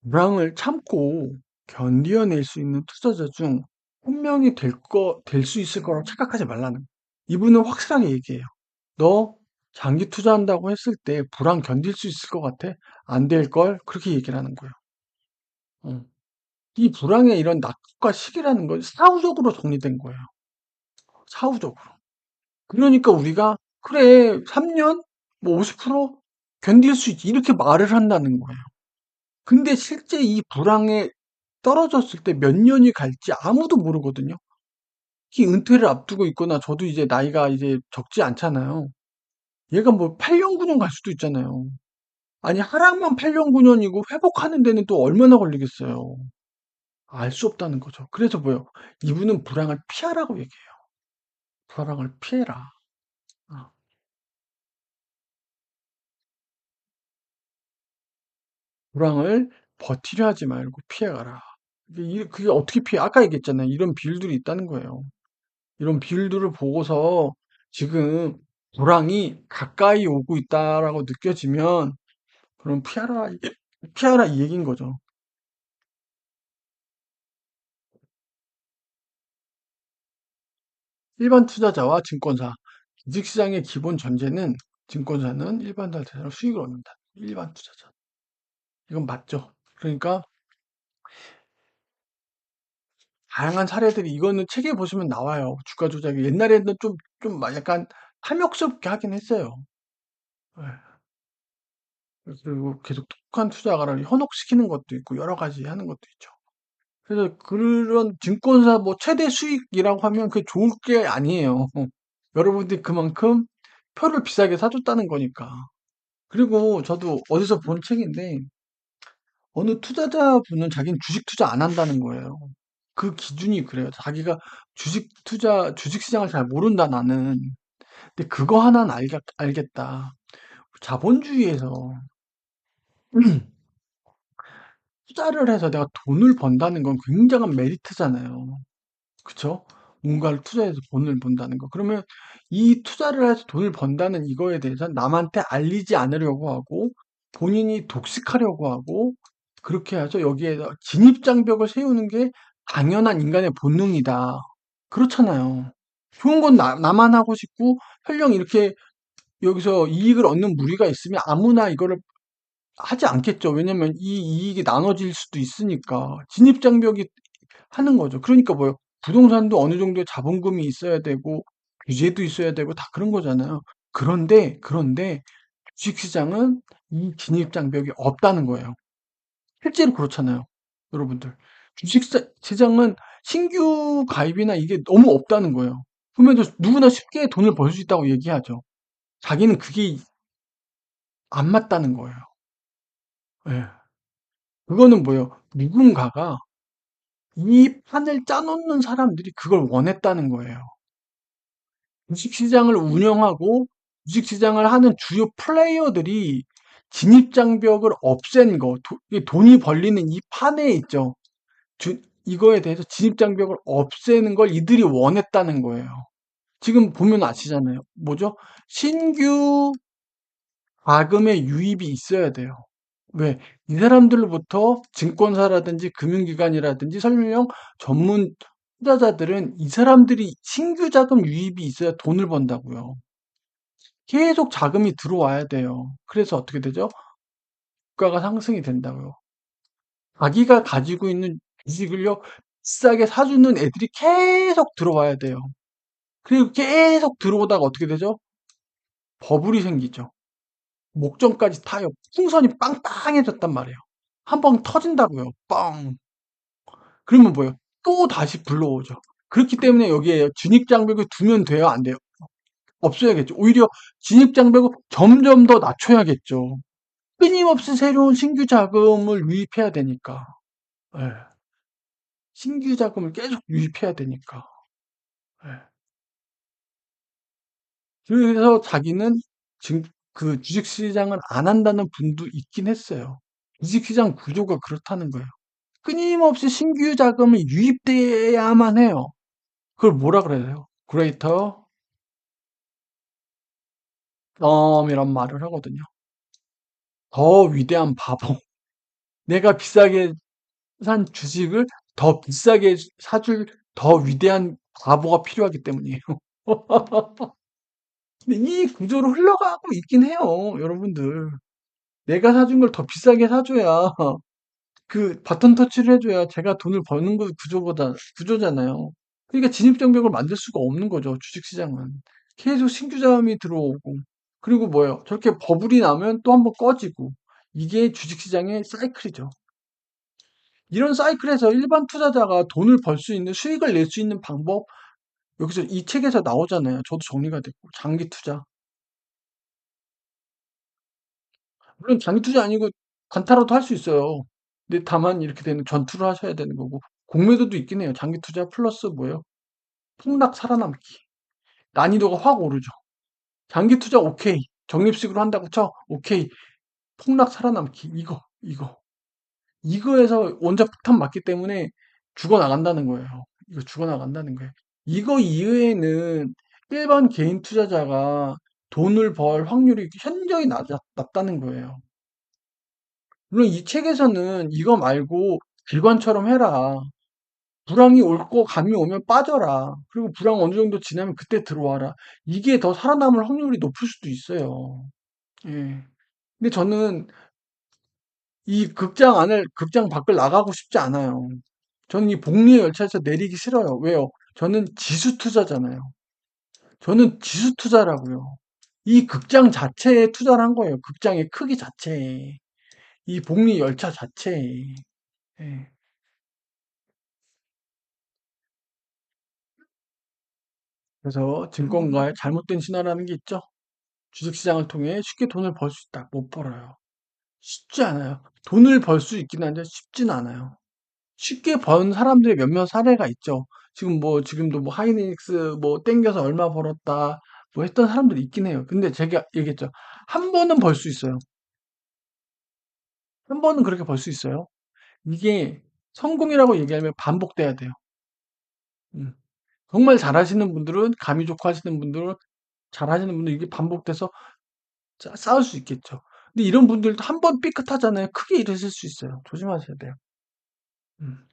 불황을 참고 견디어낼 수 있는 투자자 중 한 명이 될 수 있을 거라고 착각하지 말라는 거예요. 이분은 확실하게 얘기해요. 너 장기 투자한다고 했을 때 불황 견딜 수 있을 것 같아? 안 될 걸? 그렇게 얘기를 하는 거예요. 어. 이 불황의 이런 낙과 시기라는 건 사후적으로 정리된 거예요. 사후적으로. 그러니까 우리가 그래 3년 뭐 50% 견딜 수 있지 이렇게 말을 한다는 거예요. 근데 실제 이 불황에 떨어졌을 때 몇 년이 갈지 아무도 모르거든요. 특히 은퇴를 앞두고 있거나 저도 이제 나이가 이제 적지 않잖아요. 얘가 뭐 8년 9년 갈 수도 있잖아요. 아니 하락만 8년 9년이고 회복하는 데는 또 얼마나 걸리겠어요. 알 수 없다는 거죠. 그래서 뭐요? 이분은 불황을 피하라고 얘기해요. 불황을 피해라. 어. 불황을 버티려 하지 말고 피해가라. 그게 어떻게 피해? 아까 얘기했잖아요. 이런 비율들이 있다는 거예요. 이런 비율들을 보고서 지금 불황이 가까이 오고 있다라고 느껴지면 그럼 피하라, 피하라 이 얘기인 거죠. 일반 투자자와 증권사, 주식시장의 기본 전제는 증권사는 일반 투자자로 수익을 얻는다. 일반 투자자. 이건 맞죠. 그러니까 다양한 사례들이 이거는 책에 보시면 나와요. 주가 조작이 옛날에는 좀 약간 탐욕스럽게 하긴 했어요. 예. 그리고 계속 독한 투자가를 현혹시키는 것도 있고 여러 가지 하는 것도 있죠. 그래서 그런 증권사 뭐 최대 수익이라고 하면 그게 좋을 게 아니에요. 여러분들이 그만큼 표를 비싸게 사줬다는 거니까. 그리고 저도 어디서 본 책인데 어느 투자자분은 자기는 주식 투자 안 한다는 거예요. 그 기준이 그래요. 자기가 주식 시장을 잘 모른다 나는. 근데 그거 하나는 알겠다. 자본주의에서 투자를 해서 내가 돈을 번다는 건 굉장한 메리트잖아요. 그쵸? 뭔가를 투자해서 돈을 번다는 거. 그러면 이 투자를 해서 돈을 번다는 이거에 대해서 남한테 알리지 않으려고 하고 본인이 독식하려고 하고 그렇게 해서 여기에서 진입장벽을 세우는 게 당연한 인간의 본능이다. 그렇잖아요. 좋은 건 나만 하고 싶고 설령 이렇게 여기서 이익을 얻는 무리가 있으면 아무나 이거를 하지 않겠죠. 왜냐면 이 이익이 나눠질 수도 있으니까. 진입장벽이 하는 거죠. 그러니까 뭐요? 부동산도 어느 정도의 자본금이 있어야 되고 규제도 있어야 되고 다 그런 거잖아요. 그런데 주식시장은 이 진입장벽이 없다는 거예요. 실제로 그렇잖아요. 여러분들. 주식시장은 신규 가입이나 이게 너무 없다는 거예요. 그러면 누구나 쉽게 돈을 벌 수 있다고 얘기하죠. 자기는 그게 안 맞다는 거예요. 예. 그거는 뭐예요? 누군가가 이 판을 짜놓는 사람들이 그걸 원했다는 거예요. 주식시장을 운영하고 주식시장을 하는 주요 플레이어들이 진입장벽을 없앤 거, 이게 돈이 벌리는 이 판에 있죠. 이거에 대해서 진입장벽을 없애는 걸 이들이 원했다는 거예요. 지금 보면 아시잖아요. 뭐죠? 신규 자금의 유입이 있어야 돼요. 왜? 이 사람들로부터 증권사라든지 금융기관이라든지 설명 전문 투자자들은 이 사람들이 신규 자금 유입이 있어야 돈을 번다고요. 계속 자금이 들어와야 돼요. 그래서 어떻게 되죠? 주가가 상승이 된다고요. 자기가 가지고 있는 주식을요, 비싸게 사주는 애들이 계속 들어와야 돼요. 그리고 계속 들어오다가 어떻게 되죠? 버블이 생기죠. 목전까지 타요. 풍선이 빵빵해졌단 말이에요. 한 번 터진다고요. 빵. 그러면 뭐예요? 또 다시 불러오죠. 그렇기 때문에 여기에 진입장벽을 두면 돼요? 안 돼요? 없어야겠죠. 오히려 진입장벽을 점점 더 낮춰야겠죠. 끊임없이 새로운 신규 자금을 유입해야 되니까. 예. 신규 자금을 계속 유입해야 되니까. 예. 그래서 자기는 지금 그 주식시장을 안 한다는 분도 있긴 했어요. 주식시장 구조가 그렇다는 거예요. 끊임없이 신규 자금이 유입돼야만 해요. 그걸 뭐라 그래요? greater 이란 말을 하거든요. 더 위대한 바보. 내가 비싸게 산 주식을 더 비싸게 사줄 더 위대한 바보가 필요하기 때문이에요. 근데 이 구조로 흘러가고 있긴 해요, 여러분들. 내가 사준 걸 더 비싸게 사줘야 그 바톤 터치를 해줘야 제가 돈을 버는 구조잖아요. 그러니까 진입장벽을 만들 수가 없는 거죠, 주식시장은. 계속 신규 자금이 들어오고, 그리고 뭐예요? 저렇게 버블이 나면 또 한번 꺼지고, 이게 주식시장의 사이클이죠. 이런 사이클에서 일반 투자자가 돈을 벌 수 있는, 수익을 낼 수 있는 방법, 여기서 이 책에서 나오잖아요. 저도 정리가 됐고, 장기 투자. 물론 장기 투자 아니고 단타로도 할 수 있어요. 근데 다만 이렇게 되는 전투를 하셔야 되는 거고, 공매도도 있긴 해요. 장기 투자 플러스 뭐예요? 폭락 살아남기. 난이도가 확 오르죠. 장기 투자 오케이. 적립식으로 한다고 쳐. 오케이. 폭락 살아남기. 이거에서 원자 폭탄 맞기 때문에 죽어나간다는 거예요. 이거 죽어나간다는 거예요. 이거 이외에는 일반 개인 투자자가 돈을 벌 확률이 현저히 낮다는 거예요. 물론 이 책에서는 이거 말고 일관처럼 해라. 불황이 올 거 감이 오면 빠져라. 그리고 불황 어느 정도 지나면 그때 들어와라. 이게 더 살아남을 확률이 높을 수도 있어요. 예. 근데 저는 이 극장 밖을 나가고 싶지 않아요. 저는 이 복리의 열차에서 내리기 싫어요. 왜요? 저는 지수 투자잖아요. 저는 지수 투자라고요. 이 극장 자체에 투자를 한 거예요. 극장의 크기 자체에. 이 복리 열차 자체에. 예. 그래서 증권가의 잘못된 신화라는 게 있죠. 주식시장을 통해 쉽게 돈을 벌 수 있다. 못 벌어요. 쉽지 않아요. 돈을 벌 수 있긴 한데 쉽진 않아요. 쉽게 번 사람들의 몇몇 사례가 있죠. 지금도 뭐 하이닉스 뭐 땡겨서 얼마 벌었다 뭐 했던 사람들이 있긴 해요. 근데 제가 얘기했죠. 한 번은 벌 수 있어요. 한 번은 그렇게 벌 수 있어요. 이게 성공이라고 얘기하면 반복돼야 돼요. 음. 정말 잘하시는 분들은 감이 좋고 하시는 분들은 잘하시는 분들 이게 반복돼서 쌓을 수 있겠죠. 근데 이런 분들도 한 번 삐끗하잖아요. 크게 잃으실 수 있어요. 조심하셔야 돼요. 음.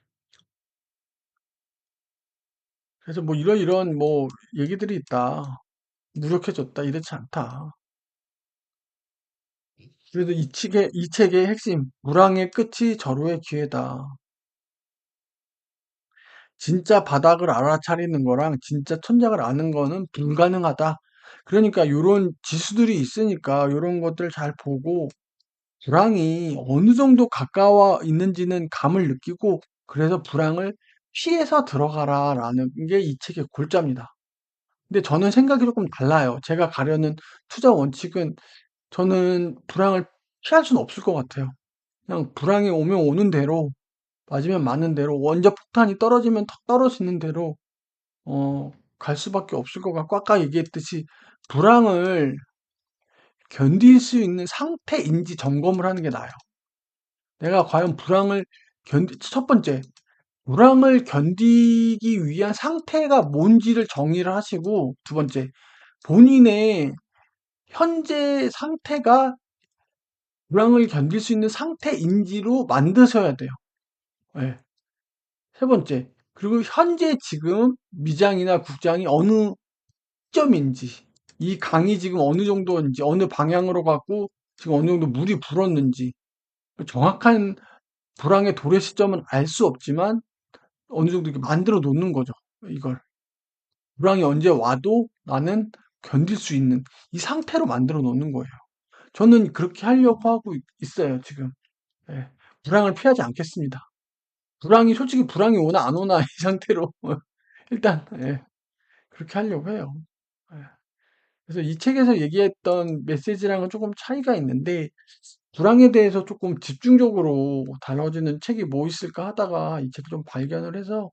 그래서 뭐 이런 뭐 얘기들이 있다. 무력해졌다. 이렇지 않다. 그래도 이 책의 핵심, 물왕의 끝이 절호의 기회다. 진짜 바닥을 알아차리는 거랑 진짜 천장을 아는 거는 불가능하다. 그러니까 요런 지수들이 있으니까 요런 것들 잘 보고 불황이 어느 정도 가까워 있는지는 감을 느끼고 그래서 불황을 피해서 들어가라라는 게 이 책의 골자입니다. 근데 저는 생각이 조금 달라요. 제가 가려는 투자 원칙은 저는 불황을 피할 수는 없을 것 같아요. 그냥 불황이 오면 오는 대로 맞으면 맞는 대로 원자 폭탄이 떨어지면 턱 떨어지는 대로 갈 수밖에 없을 것 같고 아까 얘기했듯이 불황을 견딜 수 있는 상태인지 점검을 하는 게 나아요. 내가 과연 첫 번째, 불황을 견디기 위한 상태가 뭔지를 정의를 하시고, 두 번째, 본인의 현재 상태가 불황을 견딜 수 있는 상태인지로 만드셔야 돼요. 예. 세 번째, 그리고 현재 지금 미장이나 국장이 어느 점인지, 이 강이 지금 어느 정도인지, 어느 방향으로 가고, 지금 어느 정도 물이 불었는지, 정확한 불황의 도래 시점은 알 수 없지만, 어느 정도 이렇게 만들어 놓는 거죠. 이걸. 불황이 언제 와도 나는 견딜 수 있는 이 상태로 만들어 놓는 거예요. 저는 그렇게 하려고 하고 있어요, 지금. 예. 불황을 피하지 않겠습니다. 솔직히 불황이 오나 안 오나 이 상태로 일단 예, 그렇게 하려고 해요. 예. 그래서 이 책에서 얘기했던 메시지랑은 조금 차이가 있는데 불황에 대해서 조금 집중적으로 다뤄지는 책이 뭐 있을까 하다가 이 책을 좀 발견을 해서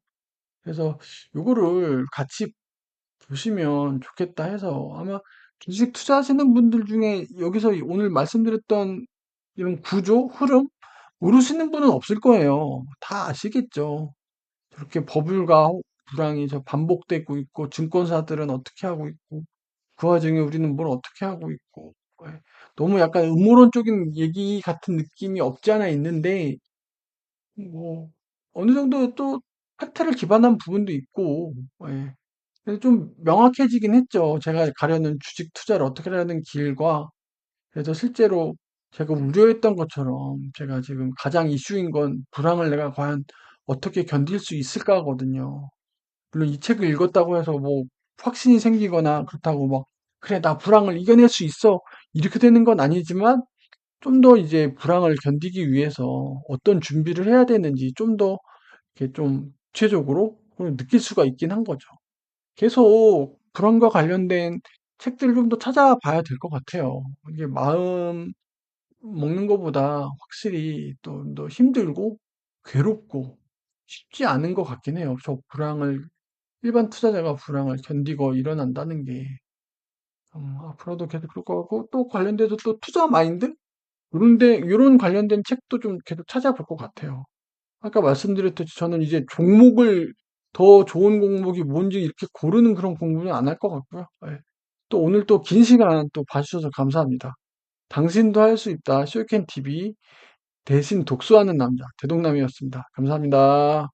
그래서 요거를 같이 보시면 좋겠다 해서 아마 주식 투자하시는 분들 중에 여기서 오늘 말씀드렸던 이런 구조, 흐름 모르시는 분은 없을 거예요. 다 아시겠죠. 저렇게 버블과 불황이 반복되고 있고 증권사들은 어떻게 하고 있고 그 와중에 우리는 뭘 어떻게 하고 있고 예. 너무 약간 음모론적인 얘기 같은 느낌이 없지 않아 있는데 뭐 어느 정도 또 팩트를 기반한 부분도 있고 예. 그래서 좀 명확해지긴 했죠. 제가 가려는 주식 투자를 어떻게 하려는 길과 그래서 실제로 제가 우려했던 것처럼 제가 지금 가장 이슈인 건 불황을 내가 과연 어떻게 견딜 수 있을까거든요. 물론 이 책을 읽었다고 해서 뭐 확신이 생기거나 그렇다고 막 '그래 나 불황을 이겨낼 수 있어.' 이렇게 되는 건 아니지만 좀 더 이제 불황을 견디기 위해서 어떤 준비를 해야 되는지 좀 더 이렇게 좀 구체적으로 느낄 수가 있긴 한 거죠. 계속 불안과 관련된 책들을 좀 더 찾아봐야 될 것 같아요. 이게 마음 먹는 것보다 확실히 좀 더 힘들고 괴롭고 쉽지 않은 것 같긴 해요. 저 불황을 일반 투자자가 불황을 견디고 일어난다는 게 앞으로도 계속 그럴 것 같고 또 관련돼서 또 투자 마인드 요런데 요런 관련된 책도 좀 계속 찾아볼 것 같아요. 아까 말씀드렸듯이 저는 이제 종목을 더 좋은 종목이 뭔지 이렇게 고르는 그런 공부는 안 할 것 같고요. 예. 또 오늘 또 긴 시간 또 봐 주셔서 감사합니다. 당신도 할 수 있다. 쇼캔 TV 대신 독서하는 남자 대동남이었습니다. 감사합니다.